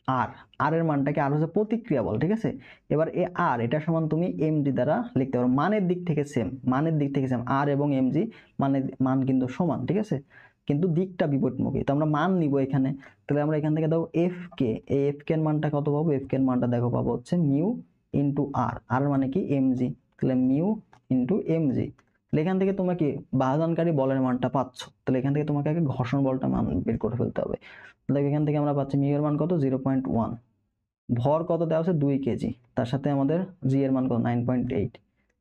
আর, আর এর মানটাকে আর হচ্ছে প্রতিক্রিয়া বল, ঠিক আছে। এবার এ আর এটা সমান তুমি এমজি দ্বারা লিখতে পারো, মানের দিক থেকে সেম, মানের দিক থেকে সেম, আর এবং এমজি মান কিন্তু সমান, ঠিক আছে, কিন্তু দিকটা বিপরীতমুখী। তো আমরা মান নিব এখানে, তাহলে আমরা এখান থেকে দেখো এফ কে, এই এফ কে এর মানটা কত পাবো, এফ কে এর মানটা দেখো পাবো হচ্ছে মিউ ইন্টু আর, আর মানে কি এমজি, তাহলে মিউ ইন্টু এমজি। তাহলে এখান থেকে তোমরা কি বাধানকারী বলের মানটা পাচ্ছ, তাহলে এখান থেকে তোমাকে আগে ঘর্ষণ বলটা মান বের করে ফেলতে হবে। দেখো এখান থেকে আমরা পাচ্ছি মিউ এর মান কত 0.1, ভর কত দেওয়া আছে 2 কেজি, তার সাথে আমাদের জি এর মান কত 9.8।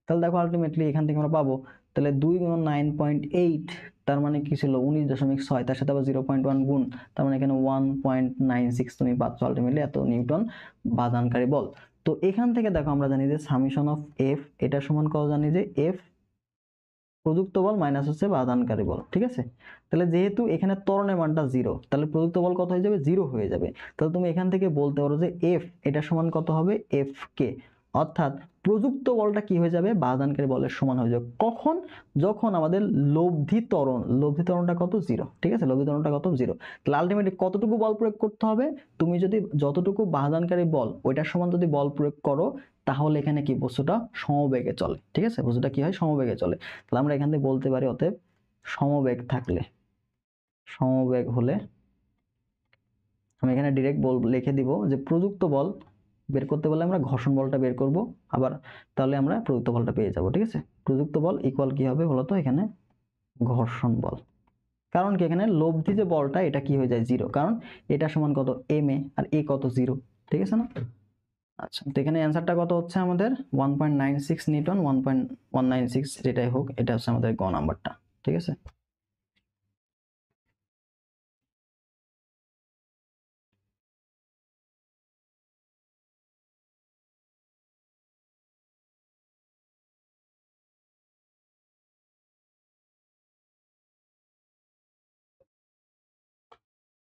তাহলে দেখো আলটিমেটলি এখান থেকে আমরা পাবো, তাহলে 2 গুণ 9.8 তার মানে কি ছিল 19.6, তার সাথে আবার 0.1 গুণ, তার মানে এখানে 1.96 তুমি পাচ্ছ আলটিমেটলি এত নিউটন বাধানকারী বল। তো এখান থেকে দেখো আমরা জানি যে সামেশন অফ এফ এটা সমান কত, জানি যে এফ প্রযুক্ত বল মাইনাস হচ্ছে বাধানকারী বল, ঠিক আছে। তাহলে যেহেতু এখানে ত্বরণের মানটা 0, তাহলে প্রযুক্ত বল কত হয়ে যাবে, 0 হয়ে যাবে। তাহলে তুমি এখান থেকে বলতে পারো যে এফ এটা সমান কত হবে, এফ কে, অর্থাৎ প্রযুক্ত বলটা কি হয়ে যাবে, বাধানকারী বলের সমান হয়ে যাবে। কখন, যখন আমাদের লব্ধি ত্বরণটা কত 0, ঠিক আছে, লব্ধি ত্বরণটা কত 0। তাহলে আলটিমেটলি কতটুকু বল প্রয়োগ করতে হবে, তুমি যদি যতটুকু বাধানকারী বল ওইটার সমান যদি বল প্রয়োগ করো, তাহলে এখানে কি বস্তুটা সমবেগে চলে, ঠিক আছে, বস্তুটা কি হয় সমবেগে চলে। তাহলে আমরা এখান থেকে বলতে পারি অতএব সমবেগ থাকলে, সমবেগ হলে আমি এখানে ডিরেক্ট লিখে দিব যে প্রযুক্ত বল বের করতে বলে আমরা ঘর্ষণ বলটা বের করব, আবার তাহলে আমরা প্রযুক্ত বলটা পেয়ে যাব, ঠিক আছে। প্রযুক্ত বল ইকুয়াল কি হবে বলতো, এখানে ঘর্ষণ বল, কারণ কি এখানে লব্ধি যে বলটা এটা কি হয়ে যায় 0, কারণ এটা সমান কত এম এ, আর এ কত 0, ঠিক আছে না। আচ্ছা, তো এখানে অ্যান্সারটা কত হচ্ছে আমাদের 1.96 নিউটন, 1.196 যেটাই হোক, এটা হচ্ছে আমাদের গ নাম্বারটা, ঠিক আছে।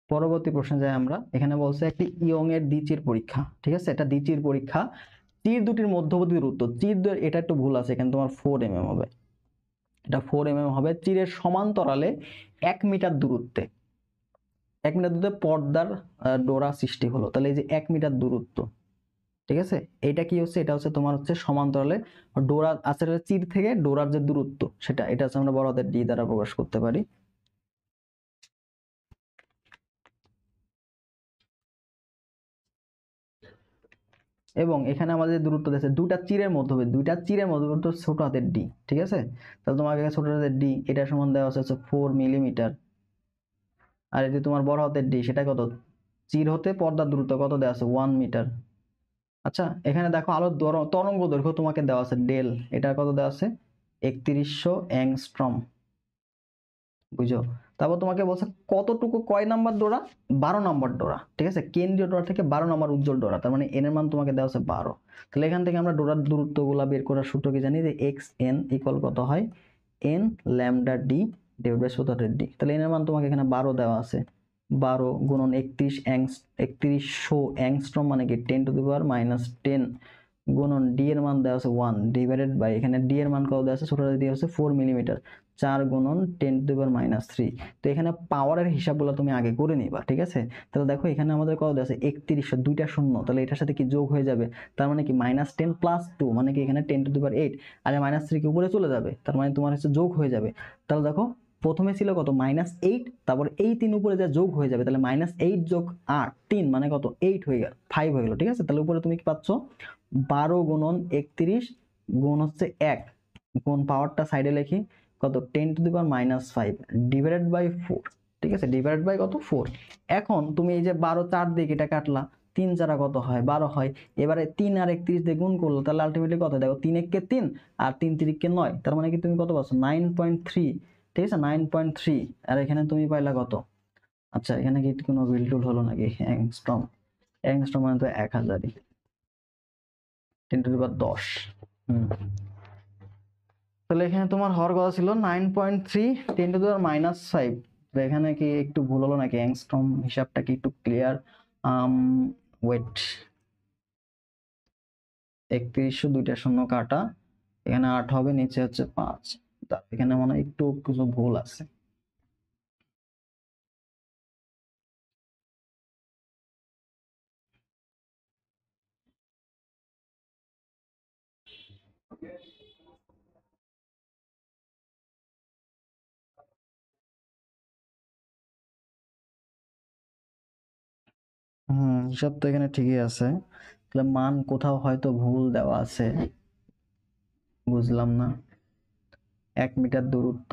পরবর্তী প্রশ্নে যাই আমরা। এখানে বলছে একটি ইয়ং এর দ্বিচির পরীক্ষা, ঠিক আছে, এটা দ্বিচির পরীক্ষা, তীর দুটির মধ্যবর্তী দূরত্ব, এটা একটু ভুল আছে, এখানে তোমার 4 mm হবে, এটা 4 mm হবে, তীরের সমান্তরালে 1 মিটার দূরত্বে, 1 মিটার দূরত্বে পর্দার ডোরা সৃষ্টি হলো। তাহলে এই যে 1 মিটার দূরত্ব, ঠিক আছে, এটা কি হচ্ছে, এটা হচ্ছে তোমার হচ্ছে সমান্তরালে ডোরা আসলে তীর থেকে ডোরার যে দূরত্ব সেটা, এটা হচ্ছে আমরা বড় হাতের ডি দ্বারা প্রকাশ করতে পারি। এবং এখানে আমাদের দূরত্ব দিয়েছে দুটা তীরের মধ্যে ছোট হাতের ডি, ঠিক আছে। তাহলে তোমাকে ছোট হাতের ডি এটা সমান দেওয়া হচ্ছে 4 মিলিমিটার, আর এটি তোমার বড় হাতের ডি সেটা কত, তীর হতে পর্দার দূরত্ব কত দেওয়া আছে 1 মিটার। আচ্ছা, এখানে দেখো আলোর তরঙ্গ দৈর্ঘ্য তোমাকে দেওয়া আছে ডেল, এটা কত দেওয়া আছে 3100 অ্যাংস্ট্রম, বুঝো। তারপর তোমাকে বলছে কতটুকু, কয় নাম্বার ডোরা, 12 নম্বর ডোরা, ঠিক আছে, কেন্দ্রীয় ডোরা থেকে 12 নম্বর উজ্জ্বল ডোরা, তার মানে এন এর মান তোমাকে দেওয়া আছে 12। তাহলে এখান থেকে আমরা ডোরার দূরত্বগুলো বের করার সূত্র কি জানি, যে এক্স এন ইকুয়াল কত হয় N lambda D divide by 17 D. তাহলে এন এর মান তোমাকে এখানে 12 দেওয়া আছে, 12 গুণন 3100 অ্যাংস্ট্রম মানে কি 10⁻⁻10 গুণন ডি এর মান দেওয়া আছে 1 ডিভাইডেড বাই এখানে ডি এর মান কত দেওয়া আছে, ছোটটা দেওয়া আছে 4 মিলিমিটার, 4 গুণন 10⁻⁻3। তো এখানে পাওয়ারের হিসাবগুলো তুমি আগে করে নিবা, ঠিক আছে। তাহলে দেখো এখানে আমাদের কত দেওয়া আছে 3100, দুইটা শূন্য, তাহলে এটার সাথে কি যোগ হয়ে যাবে, তার মানে কি -10 + 2 মানে কি এখানে 10⁸, আর -3 কি উপরে চলে যাবে, তার মানে তোমার হচ্ছে যোগ হয়ে যাবে। তাহলে দেখো প্রথমে ছিল কত -8, তারপর এই 3 উপরে যা যোগ হয়ে যাবে, তাহলে -8 যোগ 8 3 মানে কত 8 হয়ে গেল, 5 হয়ে গেল, ঠিক আছে। তাহলে উপরে তুমি কি পাচ্ছ 12 গুণন 31 গুণ হচ্ছে 1 গুণ পাওয়ারটা সাইডে লিখি কত 10⁻⁻5 ডিভাইডেড বাই 4, ঠিক আছে, ডিভাইডেড বাই কত 4। এখন তুমি এই যে 12 4 দিয়ে এটা কাটলা, 3 4 কত হয় 12 হয়, এবারে 3 আর 31 দিয়ে গুণ করলো, তাহলে আলটিমেটলি কত দেখো 3 1 কে 3 আর 3 3 কে 9, তার মানে কি তুমি কত পাচ্ছ 9.3, ঠিক আছে 9.3। আর এখানে তুমি পাইলা কত, আচ্ছা এখানে কি কোনো বিল টুল হলো নাকি অ্যাংস্ট্রম, অ্যাংস্ট্রম মানে তো 1000ই, 10⁻10। তাহলে এখানে তোমার হওয়ার কথা ছিল 9.3 10⁻⁻5। তো এখানে কি একটু ভুল হলো নাকি? অ্যাংস্ট্রম হিসাবটা কি একটু ক্লিয়ার? ওয়েট, 3100 দুইটা শূন্য কাটা, এখানে 8 হবে, নিচে হচ্ছে 5। এখানে মনে হয় একটু কিছু ভুল আছে। হিসাব তো এখানে ঠিকই আছে, তাহলে মান কোথাও হয়তো ভুল দেওয়া আছে, বুঝলাম না। 1 মিটার দূরত্ব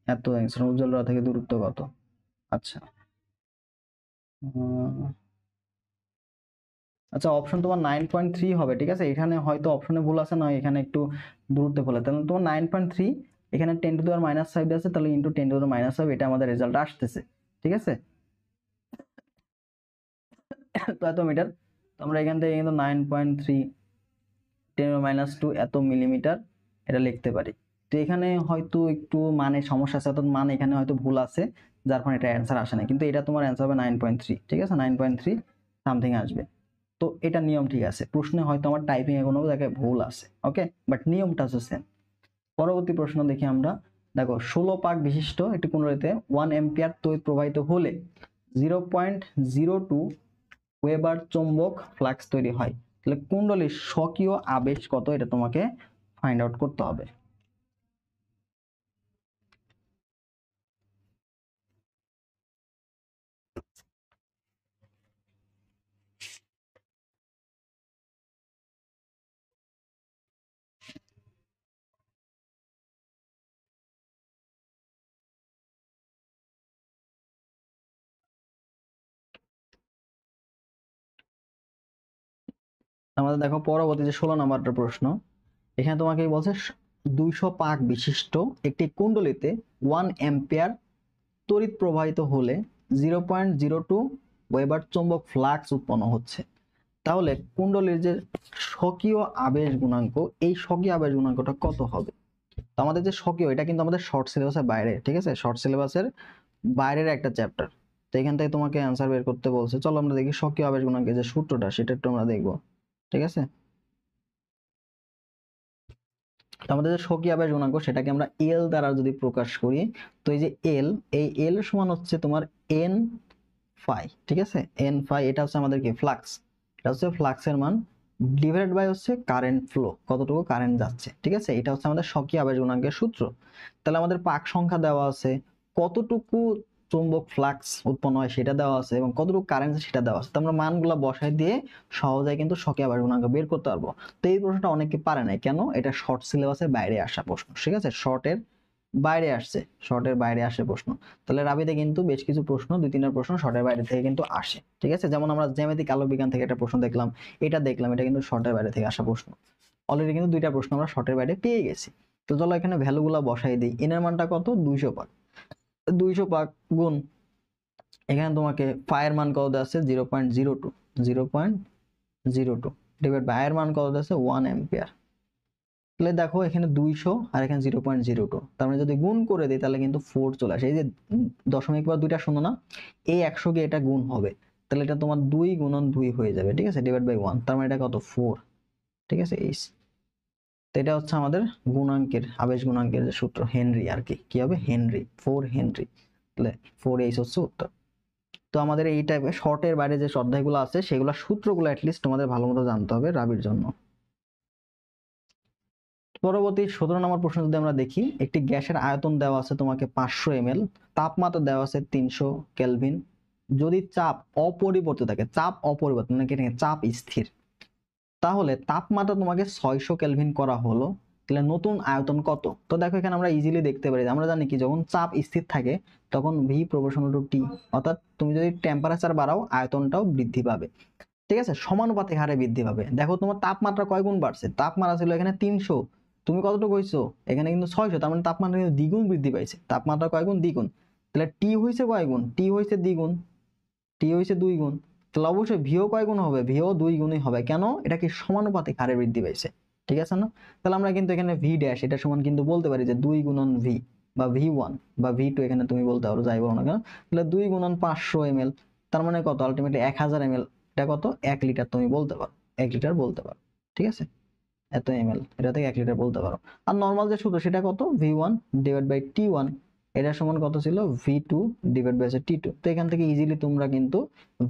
এত অ্যাংস্ট্রম, উজ্জ্বলরা থেকে দূরত্ব কত? আচ্ছা, আচ্ছা অপশন তোমার 9.3 হবে, ঠিক আছে। এখানে হয়তো অপশনে ভুল আছে, না এখানে একটু দূরত্বে ভুল আছে, তাহলে তোমার 9.3, এখানে 10⁻⁻5 আছে, তাহলে ইন্টু 10⁻⁻5 এটা আমাদের রেজাল্ট আসতেছে, ঠিক আছে। তো এত মিটার, আমরা এখান থেকে কিন্তু 9.3 10⁻2 এত মিলিমিটার এটা লিখতে পারি। তো এখানে হয়তো একটু মানে সমস্যা আছে, অর্থাৎ মানে এখানে হয়তো ভুল আছে, যার ফলে এটা অ্যান্সার আসে না, কিন্তু এটা তোমার অ্যান্সার হবে 9.3, ঠিক আছে, 9.3 সামথিং আসবে। তো এটা নিয়ম ঠিক আছে, প্রশ্নে হয়তো আমার টাইপিং এ কোনো জায়গায় ভুল আছে, ওকে, বাট নিয়মটা হচ্ছে সেম। পরবর্তী প্রশ্ন দেখি আমরা। দেখো 16 পাক বিশিষ্ট একটি কুণ্ডলীতে 1 এম্পিয়ার তড়িৎ প্রবাহিত হলে 0.02 ওয়েবার চৌম্বক ফ্লাক্স তৈরি হয়। তাহলে কুণ্ডলীর স্বকীয় আবেশ কত, এটা তোমাকে ফাইন্ড আউট করতে হবে। আমাদের দেখো পরবর্তী যে 16 নম্বরটা প্রশ্ন, এখানে তোমাকে বলছে 200 পাক বিশিষ্ট একটি কুণ্ডলীতে 1 এম্পিয়ার তড়িৎ প্রবাহিত হলে 0.02 ওয়েবার চৌম্বক ফ্লাক্স উৎপন্ন হচ্ছে। তাহলে কুণ্ডলীর যে স্বকীয় আবেশ গুণাঙ্ক, এই স্বকীয় আবেশ গুণাঙ্কটা কত হবে? তো আমাদের যে স্বকীয়, এটা কিন্তু আমাদের শর্ট সিলেবাসের বাইরে, ঠিক আছে, শর্ট সিলেবাসের বাইরের একটা চ্যাপ্টার। তো এখান থেকে তোমাকে অ্যান্সার বের করতে বলছে। চলো আমরা দেখি স্বকীয় আবেশ গুণাঙ্কের যে সূত্রটা, সেটা একটু আমরা দেখবো, ঠিক আছে। তো আমাদের যে স্বকীয় আবেশ গুণাঙ্ক, সেটাকে আমরা এল দ্বারা যদি প্রকাশ করি, তো এই যে এল, এই এল সমান হচ্ছে তোমার এন ফাই, ঠিক আছে, এন ফাই, এটা হচ্ছে আমাদের কি ফ্লাক্স, এটা হচ্ছে ফ্লাক্সের মান ডিভাইডেড বাই হচ্ছে কারেন্ট ফ্লো, কতটুকু কারেন্ট যাচ্ছে, ঠিক আছে। এটা হচ্ছে আমাদের স্বকীয় আবেশ গুণাঙ্কের সূত্র। তাহলে আমাদের পাক সংখ্যা দেওয়া আছে, কতটুকু চুম্বক ফ্লাক্স উৎপন্ন হয় সেটা দেওয়া আছে, এবং কতটুকু কারেন্ট সেটা দেওয়া আছে। তো আমরা মানগুলো বসাই দিয়ে সহজেই কিন্তু স্বকীয় আবেশ গুণাঙ্ক বের করতে পারবো। তো এই প্রশ্নটা অনেকে পারে নাই কেন? এটা শর্ট সিলেবাসের বাইরে আসা প্রশ্ন, ঠিক আছে, শর্টের বাইরে আসছে, শর্টের বাইরে আসে প্রশ্ন। তাহলে রাবিতে কিন্তু বেশ কিছু প্রশ্ন, 2-3টা প্রশ্ন শর্টের বাইরে থেকে কিন্তু আসে, ঠিক আছে। যেমন আমরা জ্যামিতিক আলোক বিজ্ঞান থেকে একটা প্রশ্ন দেখলাম, এটা দেখলাম, এটা কিন্তু শর্টের বাইরে থেকে আসা প্রশ্ন। অলরেডি কিন্তু 2টা প্রশ্ন আমরা শর্টের বাইরে পেয়ে গেছি। তো চলো এখানে ভ্যালুগুলো বসাই দিই। এনের মানটা কত? 200 পাক, 200 পাক গুণ, এখানে তোমাকে ফায়ের মান কত আছে? 0.02, 0.02 ডিভাইড বাই এর মান কত আছে? 1 এম্পিয়ার। তাহলে দেখো এখানে 200 আর এখানে 0.02, তার মানে যদি গুণ করে দিই তাহলে কিন্তু 4 চলে আসে। এই যে দশমিক পর দুইটা শূন্য না, এই 100 কে এটা গুণ হবে, তাহলে এটা তোমার 2 গুণন 2 হয়ে যাবে, ঠিক আছে, ডিভাইড বাই 1, তার মানে এটা কত? 4, ঠিক আছে। এই তো এটা হচ্ছে আমাদের গুণাঙ্কের, আবেশ গুণাঙ্কের যে সূত্র, হেনরি আর কি, কি হবে? Henry, 4 Henry. তাহলে 4H হচ্ছে উত্তর। তো আমাদের এই টাইপের শর্টের বাইরে যে অধ্যায়গুলো আছে, সেগুলো সূত্রগুলো অ্যাটলিস্ট তোমাদের ভালো মতো জানতে হবে রাবির জন্য। পরবর্তী 17 নম্বর প্রশ্ন যদি আমরা দেখি, একটি গ্যাসের আয়তন দেওয়া আছে তোমাকে 500 ml, তাপমাত্রা দেওয়া আছে 300 কেলভিন, যদি চাপ অপরিবর্তিত থাকে, চাপ অপরিবর্তিত মানে কি, চাপ স্থির, তাহলে তাপমাত্রা তোমাকে 600 কেলভিন করা হলো, তাহলে নতুন আয়তন কত? তো দেখো এখানে আমরা ইজিলি দেখতে পারি, আমরা জানি কি, যখন চাপ স্থির থাকে তখন ভি প্রপোর্শনাল টু টি, অর্থাৎ তুমি যদি টেম্পারেচার বাড়াও আয়তনটাও বৃদ্ধি পাবে, ঠিক আছে, সমানুপাতিক হারে বৃদ্ধি পাবে। দেখো তোমার তাপমাত্রা কয় গুণ বাড়ছে? তাপমাত্রা ছিল এখানে 300, তুমি কতটুকু হইছো? এখানে কিন্তু 600, তার মানে তাপমাত্রা কিন্তু দ্বিগুণ বৃদ্ধি পাইছে। তাপমাত্রা কয় গুণ? দ্বিগুণ। তাহলে টি হইছে কয় গুণ? টি হইছে দ্বিগুণ, টি হইছে 2 গুণ। তাহলে অবশ্যই ভিও কয় গুণ হবে, ভিও 2 গুণই হবে। কেন? এটা কি সমানুপাতিক হারে বৃদ্ধি পাইছে, ঠিক আছে না? তাহলে আমরা কিন্তু এখানে ভি ড্যাশ এটা সমান কিন্তু বলতে পারি যে 2 গুণন ভি বা V1 বা V2 এখানে তুমি বলতে পারো, যাই বলো না কেন। তাহলে 2 গুণন 500 ml, তার মানে কত? আলটিমেটলি 1000 ml, এটা কত? 1 লিটার তুমি বলতে পারো, 1 লিটার বলতে পারো, ঠিক আছে? এত ml, এটা থেকে 1 লিটার বলতে পারো। আর নরমাল যে সূত্র সেটা কত? V1 ডিভাইড বাই T1, এটা সমান কত ছিল? V2 divide by T2। তো এখান থেকে ইজিলি তোমরা কিন্তু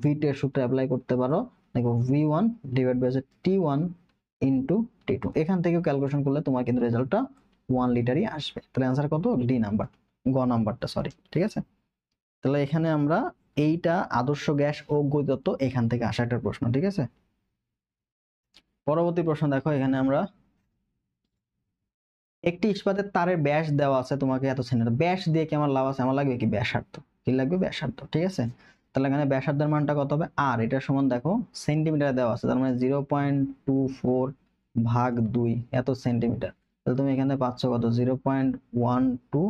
V2 এর সূত্র অ্যাপ্লাই করতে পারো। দেখো V1 divide by T1 into T2, এখান থেকে ক্যালকুলেশন করলে তোমার কিন্তু রেজাল্টটা 1 লিটারই আসবে। তাহলে অ্যান্সার কত? ডি নাম্বার, গ নাম্বারটা, সরি, ঠিক আছে? তাহলে এখানে আমরা এইটা আদর্শ গ্যাস ও গতিতত্ত্ব এখান থেকে আসা একটা প্রশ্ন, ঠিক আছে? পরবর্তী প্রশ্ন দেখো, এখানে আমরা একটি ইস্পাতের তারের ব্যাস দেওয়া আছে তোমাকে এত সেন্টিমিটার, ব্যাস দিয়ে কি আমার লাভ আছে? আমার লাগবে কি ব্যাসার্ধ, কি লাগবে? ব্যাসার্ধ, ঠিক আছে? তাহলে এখানে ব্যাসার্ধের মানটা কত হবে? আর এটা সমান দেখো সেন্টিমিটারে দেওয়া আছে, তার মানে 0.24 ভাগ 2 এত সেন্টিমিটার। তাহলে তুমি এখানে পাচ্ছ কত? 0.12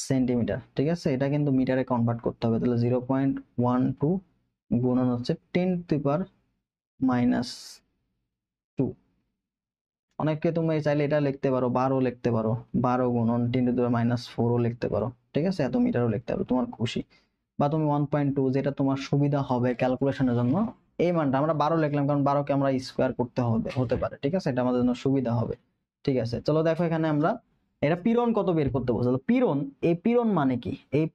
সেন্টিমিটার, ঠিক আছে? এটা কিন্তু মিটারে কনভার্ট করতে হবে। তাহলে 0.12 গুণন হচ্ছে 10⁻²। অনেককে তুমি চাইলে এটা লিখতে পারো 12 লিখতে পারো, 12 গুণন 10⁻⁴ লিখতে পারো, ঠিক আছে? এত মিটারও লিখতে পারো, তোমার খুশি। বা তুমি 1.2 যেটা তোমার সুবিধা হবে ক্যালকুলেশনের জন্য, এই মানটা আমরা 12 লিখলাম কারণ 12 কে আমরা স্কোয়ার করতে হবে, হতে পারে, ঠিক আছে? এটা আমাদের জন্য সুবিধা হবে, ঠিক আছে? চলো দেখো এখানে আমরা এটা পীড়ন কত বের করতে বলছে। পীড়ন, এই পীড়ন মানে কি? এই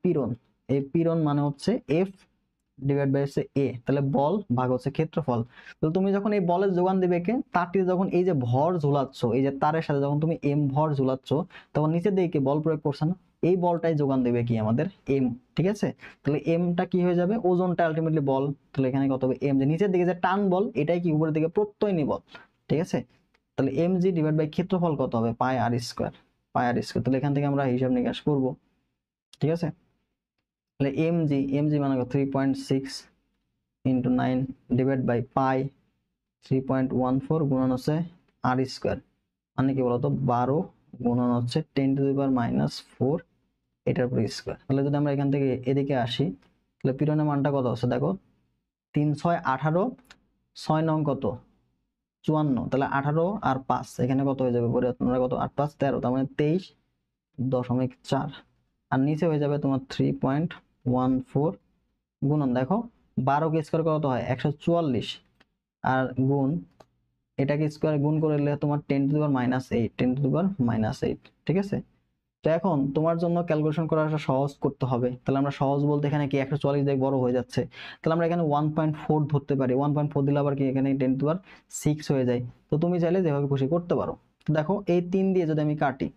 পীড়ন মানে হচ্ছে F ডিভাইড বাই হচ্ছে এ, তাহলে বল ভাগ হচ্ছে ক্ষেত্রফল। তো তুমি যখন এই বলের যোগান দিবে কে? তারটিতে যখন এই যে ভর ঝুলাচ্ছ, এই যে তারের সাথে যখন তুমি এম ভর ঝুলাচ্ছ, তখন নিচের দিকে বল প্রয়োগ করছে না? এই বলটাই যোগান দেবে কি আমাদের? এম, ঠিক আছে? তাহলে এমটা কি হয়ে যাবে? ওজনটা আলটিমেটলি বল। তাহলে এখানে কত হবে? এম, যে নিচের দিকে যে টান বল, এটাই কি উপরের দিকে প্রত্যয়নী বল, ঠিক আছে? তাহলে এম জি ডিভাইড বাই ক্ষেত্রফল কত হবে? পাই আর স্কোয়ার, পাই আর স্কোয়ার। তাহলে এখান থেকে আমরা হিসাব নিকাশ করবো, ঠিক আছে? তাহলে এম জি মানে 3.6 ইন্টু 9 ডিভাইড বাই পাই 3.14 গুণন হচ্ছে আর স্কোয়ার, মানে কি বলতো 12 গুণন হচ্ছে 10⁻⁴, এটার উপর স্কোয়ার। তাহলে যদি আমরা এখান থেকে এদিকে আসি, তাহলে পীড়নের মানটা কত হচ্ছে দেখো? 3 6 18, 6 নং কত? 54, তাহলে 18 আর 5 এখানে কত হয়ে যাবে? পরে তোমরা কত? 8 5 13, তার মানে 23.4। আর নিচে হয়ে যাবে তোমার 3.14 গুণন দেখো 12 কে স্কোয়ার কত হয়? 144, আর গুণ এটাকে স্কোয়ার গুণ করলে তোমার 10⁻⁸, 10⁻⁸, ঠিক আছে? তো এখন তোমার জন্য ক্যালকুলেশন করা সহজ করতে হবে। তাহলে আমরা সহজ বলতে এখানে কি 144 দেখ বড় হয়ে যাচ্ছে, তাহলে আমরা এখানে 1.4 ধরতে পারি। 1.4 দিলে আবার কি এখানে 10⁻6 হয়ে যায়। তো তুমি চাইলে যেভাবে খুশি করতে পারো। দেখো এই 3 দিয়ে যদি আমি কাটি,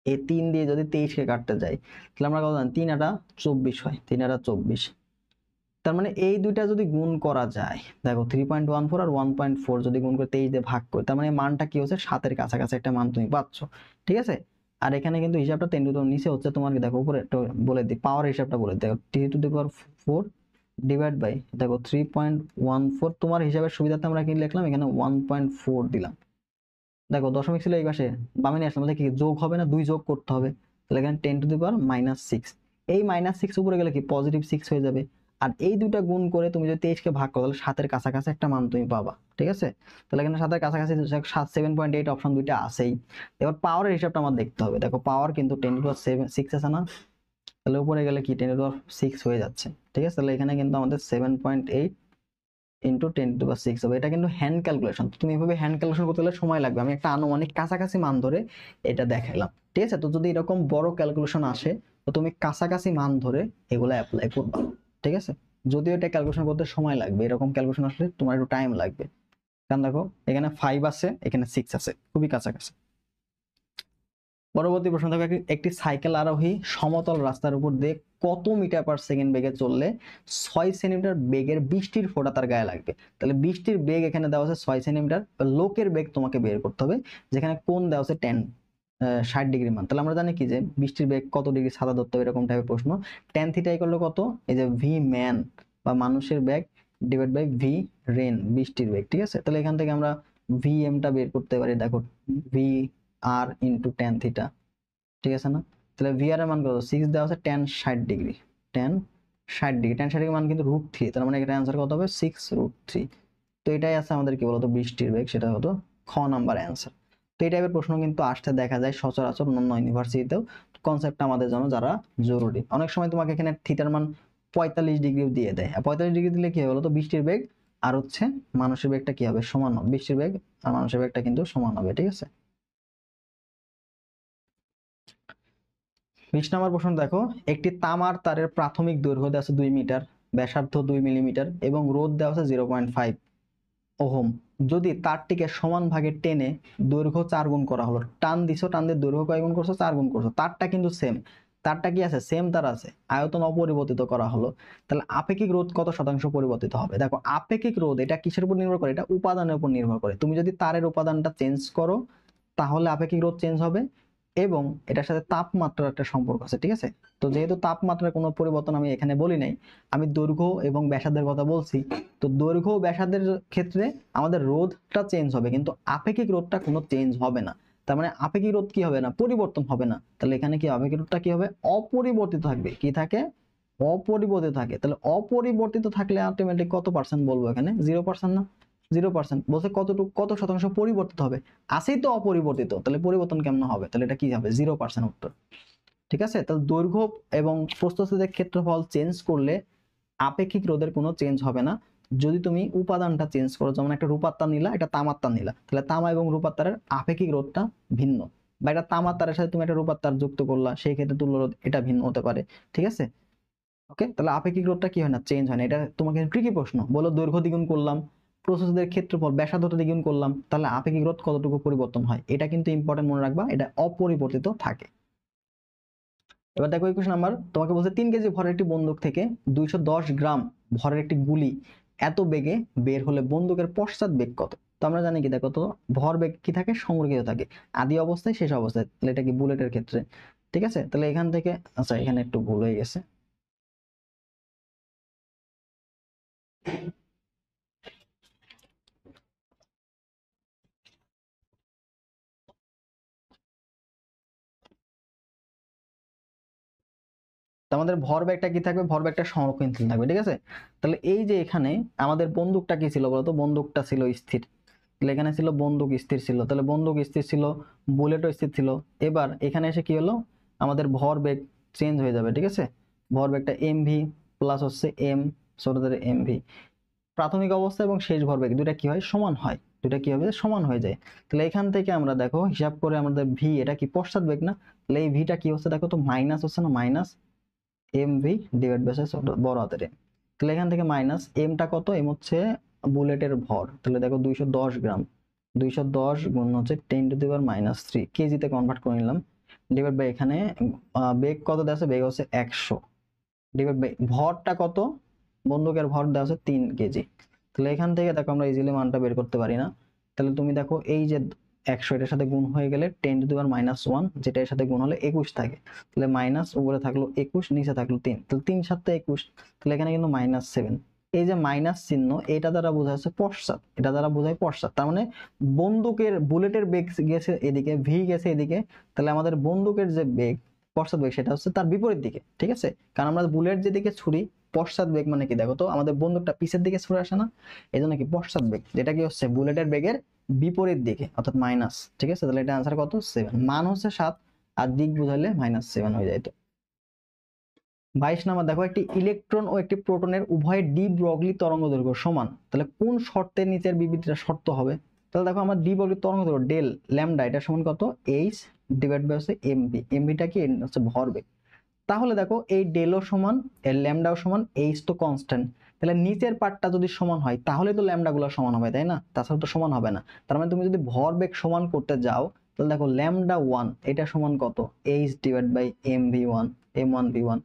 এই 3 দিয়ে যদি 23 কে কাটতে যাই, তাহলে আমরা কত জানি? 3 আটা 24 হয়, 3 আটা 24। তার মানে এই দুইটা যদি গুণ করা যায়, দেখো 3.14 আর 1.4 যদি গুণ করে 23 দিয়ে ভাগ করে, তার মানে মানটা কি হচ্ছে? 7 এর কাছাকাছি একটা মান তুমি পাচ্ছ, ঠিক আছে? আর এখানে কিন্তু হিসাবটা 10 টু দি নিচে হচ্ছে তোমার, দেখো উপরে একটু বলে দিই, পাওয়ার হিসাবটা বলে দিই। দেখো 3⁴ ডিভাইড বাই দেখো 3.14, তোমার হিসাবের সুবিধাতে আমরা কি লিখলাম? এখানে 1.4 দিলাম। দেখো দশমিক ছিল এই পাশে, বামে নিয়ে আসলাম, কি যোগ হবে না? 2 যোগ করতে হবে। তাহলে এখানে 10⁻⁻6, এই -6 উপরে গেলে কি পজিটিভ 6 হয়ে যাবে। আর এই দুইটা গুণ করে তুমি যদি 23 কে ভাগ করো, তাহলে 7 এর কাছাকাছি একটা মান তুমি পাবা, ঠিক আছে? তাহলে এখানে 7 এর কাছাকাছি 7.8 অপশন দুইটা আছেই। এবার পাওয়ারের হিসাবটা আমার দেখতে হবে। দেখো পাওয়ার কিন্তু 10⁻6 আছে না? তাহলে উপরে গেলে কি 10⁻6 হয়ে যাচ্ছে, ঠিক আছে? তাহলে এখানে কিন্তু আমাদের 7.8 ইন্টু 10⁻6 হবে। এটা কিন্তু হ্যান্ড ক্যালকুলেশন, তুমি এভাবে হ্যান্ড ক্যালকুলেশন করতে গেলে সময় লাগবে। আমি একটা আনুমানিক কাছাকাছি মান ধরে এটা দেখাইলাম, ঠিক আছে? তো যদি এরকম বড় ক্যালকুলেশন আসে, তো তুমি কাছাকাছি মান ধরে এগুলো অ্যাপ্লাই করবা, ঠিক আছে? যদিও এটা ক্যালকুলেশন করতে সময় লাগবে, এরকম ক্যালকুলেশন আসলে তোমার একটু টাইম লাগবে। কারণ দেখো এখানে 5 আছে, এখানে 6 আছে, খুবই কাছাকাছি। পরবর্তী প্রশ্ন দেখো, একটি সাইকেল আরোহী সমতল রাস্তার উপর দিয়ে কত মিটার পার সেকেন্ড বেগে চললে 6 সেন্টিমিটার বেগের বৃষ্টির ফোঁটা তার গায়ে লাগবে? তাহলে বৃষ্টির বেগ এখানে দেওয়া আছে 6 সেন্টিমিটার, লোকের বেগ তোমাকে বের করতে হবে, যেখানে কোণ দেওয়া আছে 60 ডিগ্রি মান। তাহলে আমরা জানি কি যে বৃষ্টির বেগ কত ডিগ্রি ছাতা ধরতে হবে, এরকম টাইপের প্রশ্ন। tan থিটা ইকুয়াল কত? এই যে ভি ম্যান বা মানুষের বেগ ডিভাইড বাই ভি রেন, বৃষ্টির বেগ, ঠিক আছে? তাহলে এখান থেকে আমরা ভি এমটা বের করতে পারি। দেখো ভি আর ইন্টু tan থিটা, ঠিক আছে না? তাহলে ভি আর এর মান কত? 6 দেওয়া আছে, tan 60 degree, tan 60 degree, tan 60 মান কিন্তু √3, তার মানে এটা অ্যান্সার কত হবে 6√3। তো এটাই আছে আমাদের কি বলতো বৃষ্টির বেগ, সেটা হতো খ নাম্বার অ্যান্সার। তো এই টাইপের প্রশ্ন কিন্তু আসতে দেখা যায় সচরাচর অন্যান্য ইউনিভার্সিটিতেও, কনসেপ্টটা আমাদের জন্য যারা জরুরি। অনেক সময় তোমাকে এখানে থিটার মান 45 ডিগ্রিও দিয়ে দেয়, আর 45 ডিগ্রি দিলে কি হবে বলতো বৃষ্টির বেগ আর হচ্ছে মানুষের বেগটা কি হবে সমান হবে, বৃষ্টির বেগ আর মানুষের বেগটা কিন্তু সমান হবে, ঠিক আছে। 20 নম্বর প্রশ্ন দেখো, একটি তামার তারের প্রাথমিক দৈর্ঘ্য দেওয়া আছে 2 মিটার, ব্যাসার্ধ 2 মিলিমিটার এবং রোধ দেওয়া আছে 0.5 ওহম। যদি তারটিকে সমান ভাগে টেনে দৈর্ঘ্য 4 গুণ করা হলো, টান দিছো, টান দিয়ে দৈর্ঘ্য কয় গুণ করছো 4 গুণ করছো, তারটা কিন্তু সেম, তারটা কি আছে সেম তার আছে, আয়তন অপরিবর্তিত করা হলো, তাহলে আপেক্ষিক রোধ কত শতাংশ পরিবর্তিত হবে। দেখো আপেক্ষিক রোধ এটা কিসের উপর নির্ভর করে, এটা উপাদানের উপর নির্ভর করে। তুমি যদি তারের উপাদানটা চেঞ্জ করো তাহলে আপেক্ষিক রোধ চেঞ্জ হবে, এবং এটার সাথে তাপমাত্রার একটা সম্পর্ক আছে, ঠিক আছে। তো যেহেতু তাপমাত্রার কোনো পরিবর্তন আমি এখানে বলি নাই, আমি দৈর্ঘ্য এবং ব্যাসার্ধের কথা বলছি, তো দৈর্ঘ্য ব্যাসার্ধের ক্ষেত্রে আমাদের রোধটা চেঞ্জ হবে, কিন্তু আপেক্ষিক রোধটা কোনো চেঞ্জ হবে না। তার মানে আপেক্ষিক রোধ কি হবে না, পরিবর্তন হবে না। তাহলে এখানে কি আপেক্ষিক রোধটা কি হবে, অপরিবর্তিত থাকবে। কি থাকে, অপরিবর্তিত থাকে। তাহলে অপরিবর্তিত থাকলে আলটিমেটলি কত পার্সেন্ট বলবো, এখানে 0% না, 0%। বলছে কতটুকু, কত শতাংশ পরিবর্তিত হবে, আসেই তো অপরিবর্তিত, তাহলে পরিবর্তন কেমন হবে, তাহলে এটা কি হবে 0% উত্তর, ঠিক আছে। তাহলে দৈর্ঘ্য এবং প্রস্থচ্ছেদের ক্ষেত্রফল চেঞ্জ করলে আপেক্ষিক রোধের কোনো চেঞ্জ হবে না। যদি তুমি উপাদানটা চেঞ্জ করো, যেমন একটা রূপার তার নিলা, এটা তামার তার নিলা, তাহলে তামা এবং রূপার তারের আপেক্ষিক রোধটা ভিন্ন, বা এটা তামার তারের সাথে তুমি একটা রূপার তার যুক্ত করলা, সেই ক্ষেত্রে তুল্য রোধ এটা ভিন্ন হতে পারে, ঠিক আছে। ওকে, তাহলে আপেক্ষিক রোধটা কি হয় না, চেঞ্জ হয় না। এটা তোমাকে ট্রিকি প্রশ্ন, বলো দৈর্ঘ্য দ্বিগুণ করলাম, প্রস্থচ্ছেদের ক্ষেত্রফল ব্যাসার্ধটা দ্বিগুণ করলাম, তাহলে আপেক্ষিক রোধ কতটুকু পরিবর্তন হয়, এটা কিন্তু ইম্পর্টেন্ট মনে রাখবা, এটা অপরিবর্তিত থাকে। এবার দেখো 21 নাম্বার, তোমাকে বলছে 3 কেজি ভরের একটি বন্দুক থেকে 210 গ্রাম ভরের একটি গুলি এত বেগে বের হলে বন্দুকের পশ্চাৎ বেগ কত। তো আমরা জানি কি, দেখো তো ভর বেগ কি থাকে, সংরক্ষিত থাকে আদি অবস্থায় শেষ অবস্থায়, তাহলে এটা কি বুলেটের ক্ষেত্রে, ঠিক আছে। তাহলে এখান থেকে, আচ্ছা এখানে একটু ভুল হয়ে গেছে, আমাদের ভরবেগটা কি থাকবে, ভরবেগটা সংরক্ষণশীল থাকবে, ঠিক আছে। তাহলে এই যে এখানে আমাদের বন্দুকটা কি ছিল বলতো, বন্দুকটা ছিল স্থির, তাহলে এখানে ছিল বন্দুক স্থির ছিল, তাহলে বন্দুক স্থির ছিল, বুলেটও স্থির ছিল। এবার এখানে এসে কি হলো, আমাদের ভরবেগ চেঞ্জ হয়ে যাবে, ঠিক আছে। ভরবেগটা এমভি প্লাস হচ্ছে এম ছোট ধরে এমভি, প্রাথমিক অবস্থা এবং শেষ ভরবেগ দুটা কি হয়, সমান হয়, দুটা কি হবে সমান হয়ে যায়। তাহলে এখান থেকে আমরা দেখো হিসাব করে আমাদের ভি, এটা কি পশ্চাৎ বেগ না, তাহলে এই ভিটা কি হচ্ছে দেখো তো মাইনাস হচ্ছে না, মাইনাস এমভি ডিভাইড বাই বড় হাতের এম। তাহলে এখান থেকে মাইনাস এমটা কত, এম হচ্ছে বুলেটের ভর, তাহলে দেখো 210 গ্রাম, 210 গুণ হচ্ছে 10⁻³ কেজিতে কনভার্ট করে নিলাম, ডিভাইড বাই এখানে বেগ কত দেওয়া আছে, বেগ হচ্ছে 100, ডিভাইড বাই ভরটা কত, বন্দুকের ভর দেওয়া আছে 3 কেজি। তাহলে এখান থেকে দেখো আমরা ইজিলি মানটা বের করতে পারি না, তাহলে তুমি দেখো এই যে 100 এটার সাথে গুণ হয়ে গেলে 10⁻⁻1, যেটা এর সাথে গুণ হলে 21 থাকে, তাহলে মাইনাস উপরে থাকলো 21, নিচে থাকলো 3, তাহলে 3 7 21, তাহলে এখানে কিন্তু -7। এই যে মাইনাস চিহ্ন এটা দ্বারা বোঝা যাচ্ছে পশ্চাৎ, এটা দ্বারা বোঝায় পশ্চাৎ, তার মানে বন্দুকের বুলেটের বেগ গেছে এদিকে, ভি গেছে এদিকে, তাহলে আমাদের বন্দুকের যে বেগ পশ্চাৎ বেগ সেটা হচ্ছে তার বিপরীত দিকে, ঠিক আছে। কারণ আমরা বুলেট যেদিকে ছুরি, পশ্চাৎ বেগ মানে কি দেখো তো আমাদের বন্দুকটা পিছের দিকে ছুড়ে আসে না, এই জন্য কি পশ্চাৎ বেগ, যেটা কি হচ্ছে বুলেটের বেগের বিপরীত দিকে অর্থাৎ মাইনাস, ঠিক আছে। তাহলে এটা আনসার কত 7, মান হচ্ছে 7 আর দিক বুঝাইলে -7 হয়ে যায়। তো 22 নাম্বার দেখো, একটি ইলেকট্রন ও একটি প্রোটনের উভয় ডি ব্রগলি তরঙ্গ দৈর্ঘ্য সমান, তাহলে কোন শর্তের নিচের বিবৃতিটা শর্ত হবে। তাহলে দেখো আমার ডি ব্রগলি তরঙ্গ দৈর্ঘ্য ডেল ল্যামডা এটা সমান কত, এইচ ডিভাইড বাই হচ্ছে এমভি, এমভিটা কি হচ্ছে ভরবেগ। তাহলে দেখো এই ডেলও সমান, এর ল্যামডাও সমান, এইচ তো কনস্ট্যান্ট, তাহলে নিচের পার্টটা যদি সমান হয় তাহলে তো ল্যামডা গুলো সমান হবে, তাই না, তাছাড়া তো সমান হবে না। তার মানে তুমি যদি ভরবেগ সমান করতে যাও, তাহলে দেখো ল্যামডা 1 এটা সমান কত, H divide by M V one, m1v1,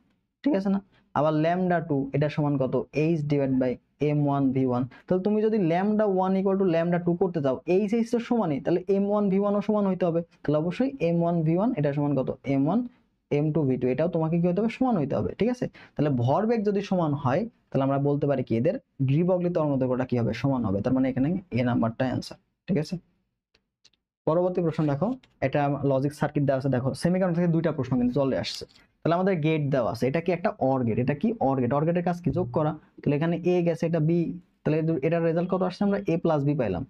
ঠিক আছে না। আবার ল্যামডা 2 এটা সমান কত, এইচ ডিভাইড বাই m1v1। তাহলে তুমি যদি ল্যামডা 1 ইকুয়াল টু ল্যামডা 2 করতে যাও, এইচ এইচ তো সমানই, তাহলে m1v1 ও সমান হইতে হবে, তাহলে অবশ্যই m1v1 এটা সমান কত, m1 m2v2 এটাও তোমাকে কি হতে হবে, সমান হইতে হবে, ঠিক আছে। তাহলে ভরবেগ যদি সমান হয় তাহলে আমরা বলতে পারি কি এদের ডি ব্রগলি তরঙ্গ দৈর্ঘ্যটা কি হবে, সমান হবে, তার মানে এখানে এ নাম্বারটা অ্যান্সার, ঠিক আছে। পরবর্তী প্রশ্ন দেখো, এটা লজিক সার্কিট দেওয়া আছে, দেখো সেমিকন্ডাক্টর থেকে দুইটা প্রশ্ন কিন্তু চলে আসছে। তাহলে আমাদের গেট দেওয়া আছে, এটা কি একটা অর গেট, এটা কি অর গেট, অর গেটের কাজ কি যোগ করা, তাহলে এখানে এ গেছে এটা বি, তাহলে এটার রেজাল্ট কত আসছে আমরা এ প্লাস বি পাইলাম।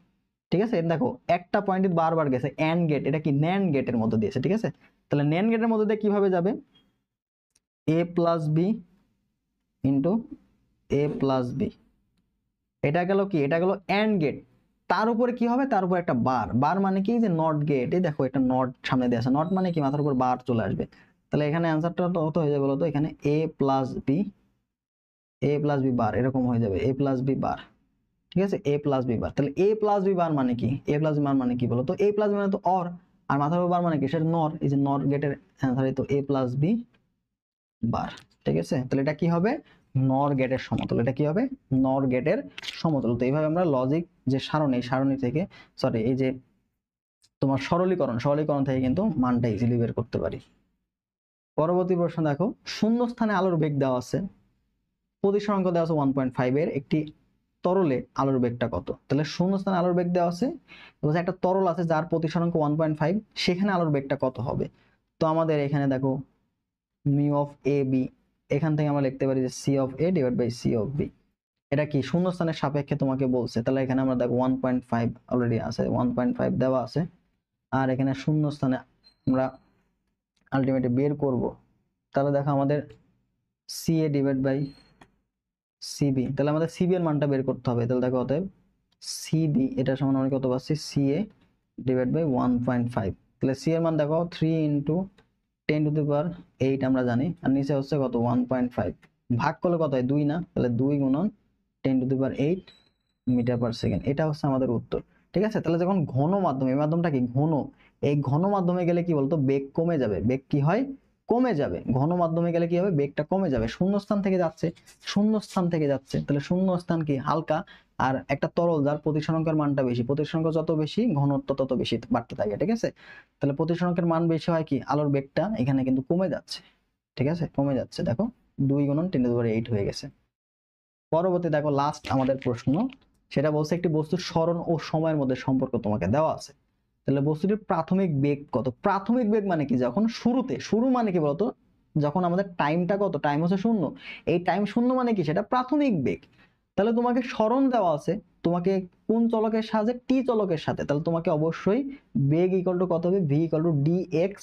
ঠিক আছে, দেখো একটা পয়েন্টে বারবার গেছে এন্ড গেট, এটা কি ন্যান্ড গেটের মধ্যে দিয়েছে। ঠিক আছে, তাহলে ন্যান্ড গেটের মধ্যে দিয়ে কিভাবে যাবে, এ প্লাস বি ইন্টু এ প্লাস বি, এটা গেল কি, এটা গেল এন্ড গেট, তার উপরে কি হবে, তার উপর একটা বার, বার মানে কি যে নট গেট, এই দেখো একটা নট সামনে দিয়ে আছে, নট মানে কি মাথার উপর বার চলে আসবে। তাহলে এখানে অ্যান্সারটা কত হয়ে যাবে বলতো, এখানে এ প্লাস বি, এ প্লাস বি বার এরকম হয়ে যাবে, এ প্লাস বি বার। ঠিক আছে, এ প্লাস বি বার, তাহলে এ প্লাস বি বার মানে কি, এ প্লাস বি বার মানে কি বলতো, এ প্লাস বি মানে তো অর, আর মাথার উপর বার মানে কি সেটা নর, এই যে নর গেটের অ্যান্সার তো এ প্লাস বি বার। ঠিক আছে, তাহলে এটা কি হবে, নর গেটের সমতল, এটা কি হবে নর গেটের সমতল। তো এইভাবে আমরা লজিক যে সারণী, সারণী থেকে সরি এই যে তোমার সরলীকরণ, সরলীকরণ থেকে কিন্তু মানটা ইজিলি বের করতে পারি। পরবর্তী প্রশ্ন দেখো, শূন্য স্থানে আলোর বেগ দেওয়া আছে, প্রতিসরাঙ্ক দেওয়া আছে 1.5 এর, একটি তরলে আলোর বেগটা কত। তাহলে শূন্য স্থানে আলোর বেগ দেওয়া আছে, একটা তরল আছে যার প্রতিসরাঙ্ক 1.5, সেখানে আলোর বেগটা কত হবে। তো আমাদের এখানে দেখো মিউ অফ এ বি, এখান থেকে আমরা লিখতে পারি যে C of A divide by C of B, এটা কি শূন্য স্থানের সাপেক্ষে তোমাকে বলছে, তাহলে এখানে আমরা দেখো 1.5 অলরেডি আছে, 1.5 দেওয়া আছে, আর এখানে শূন্য স্থানে আমরা আলটিমেটলি বের করব, তাহলে দেখো আমাদের C A divide by CB, তাহলে আমাদের সিবি এর মানটা বের করতে হবে। তাহলে দেখো অতএব সিবি এটা সমান আমরা কত পাচ্ছি, সি এ ডিভাইড বাই 1.5, তাহলে সি এর মান দেখো 3 ইন্টু 10 টু দি পাওয়ার 8 আমরা জানি, আর নিচে হচ্ছে কত 1.5, ভাগ করলে কত হয় 2 না, তাহলে 2 গুণন 10 to the power 8 metre per second, এটা হচ্ছে আমাদের উত্তর। ঠিক আছে, তাহলে যখন ঘন মাধ্যম, এই মাধ্যমটা কি ঘন, এই ঘন মাধ্যমে গেলে কি বলতো বেগ কমে যাবে, বেগ কি হয় কমে যাবে, ঘন মাধ্যমে গেলে কি হবে বেগটা কমে যাবে, শূন্য স্থান থেকে যাচ্ছে, শূন্য স্থান থেকে যাচ্ছে, তাহলে শূন্য স্থান কি হালকা, আর একটা তরল যার প্রতিসরাঙ্কের মানটা বেশি, প্রতিসরাঙ্ক যত বেশি ঘনত্ব তত বেশি বাড়তে থাকে। ঠিক আছে, তাহলে প্রতিসরাঙ্কের মান বেশি হয় কি আলোর বেগটা এখানে কিন্তু কমে যাচ্ছে। ঠিক আছে, কমে যাচ্ছে, দেখো 2 গুণন 10 টু দি পাওয়ার 8 হয়ে গেছে। পরবর্তী দেখো লাস্ট আমাদের প্রশ্ন, সেটা বলছে একটি বস্তুর সরণ ও সময়ের মধ্যে সম্পর্ক তোমাকে দেওয়া আছে। তাহলে বস্তুটির প্রাথমিক বেগ কত, প্রাথমিক বেগ মানে কি যখন শুরুতে, শুরু মানে কি বলতো যখন আমাদের টাইমটা কত, টাইম হচ্ছে শূন্য, এই টাইম শূন্য মানে কি সেটা প্রাথমিক বেগ। তাহলে তোমাকে সরণ দেওয়া আছে, তোমাকে কোন চলকের সাথে, টি চলকের সাথে, তাহলে তোমাকে অবশ্যই বেগ ইকুয়াল টু কত হবে, V equal to D X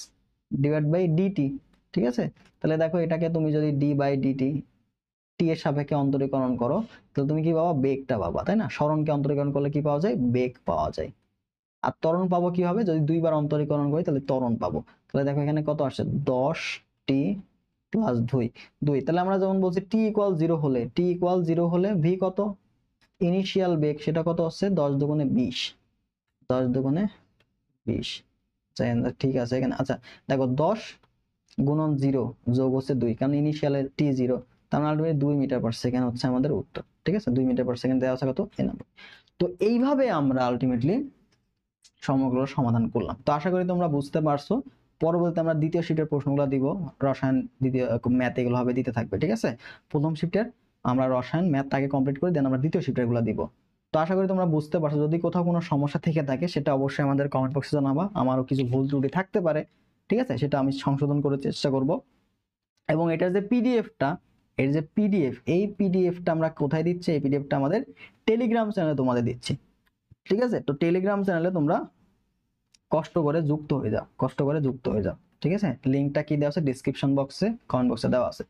divide by DT. ঠিক আছে, তাহলে দেখো এটাকে তুমি যদি ডি বাই ডিটি টি এর সাপেক্ষে অন্তরীকরণ করো, তাহলে তুমি কি পাবা বেগটা পাবা, তাই না, সরণকে অন্তরীকরণ করলে কি পাওয়া যায় বেগ পাওয়া যায়। আর ত্বরণ পাবো কি হবে, যদি দুইবার অন্তরীকরণ করি তাহলে ত্বরণ পাবো। তাহলে দেখো এখানে কত আসছে 10 টি প্লাস 2, তাহলে আমরা যেমন বলছি টি ইকুয়াল 0 হলে, টি ইকুয়াল 0 হলে ভি কত ইনিশিয়াল বেগ সেটা কত হচ্ছে 10 দুগুণে 20, 10 দুগুণে 20। ঠিক আছে এখানে, আচ্ছা দেখো 10 গুণন 0 যোগ হচ্ছে 2, কারণ ইনিশিয়ালে টি 0, তার মানে আলটিমেটলি 2 মিটার পার সেকেন্ড হচ্ছে আমাদের উত্তর। ঠিক আছে, 2 মিটার পার সেকেন্ড দেওয়া আছে কত এই নাম্বার। তো এইভাবে আমরা আলটিমেটলি সমগ্র সমাধান করলাম। তো আশা করি তোমরা বুঝতে পারছো। পরবর্তীতে আমরা দ্বিতীয় শিফটের প্রশ্নগুলো দিব, রসায়ন দ্বিতীয় ম্যাথ এগুলো হবে দিতে থাকবে। ঠিক আছে, প্রথম শিফটের আমরা রসায়ন ম্যাথটাকে কমপ্লিট করে দেন আমরা দ্বিতীয় শিফটের গুলো দিব। তো আশা করি তোমরা বুঝতে পারছো। যদি কোথাও কোনো সমস্যা থেকে থাকে সেটা অবশ্যই আমাদের কমেন্ট বক্সে জানাবা, আমারও কিছু ভুল ত্রুটি থাকতে পারে। ঠিক আছে, সেটা আমি সংশোধন করার চেষ্টা করব। এবং এটার যে পিডিএফটা, এর যে পিডিএফ, এই পিডিএফটা আমরা কোথায় দিচ্ছি, এই পিডিএফটা আমাদের টেলিগ্রাম চ্যানেলে তোমাদের দিচ্ছি। ঠিক আছে, তো টেলিগ্রাম চ্যানেলে তোমরা কষ্ট করে যুক্ত হয়ে যাও, কষ্ট করে যুক্ত হয়ে যাও। ঠিক আছে, লিঙ্কটা কি দেওয়া আছে ডিসক্রিপশন বক্সে, কমেন্ট বক্সে দেওয়া আছে।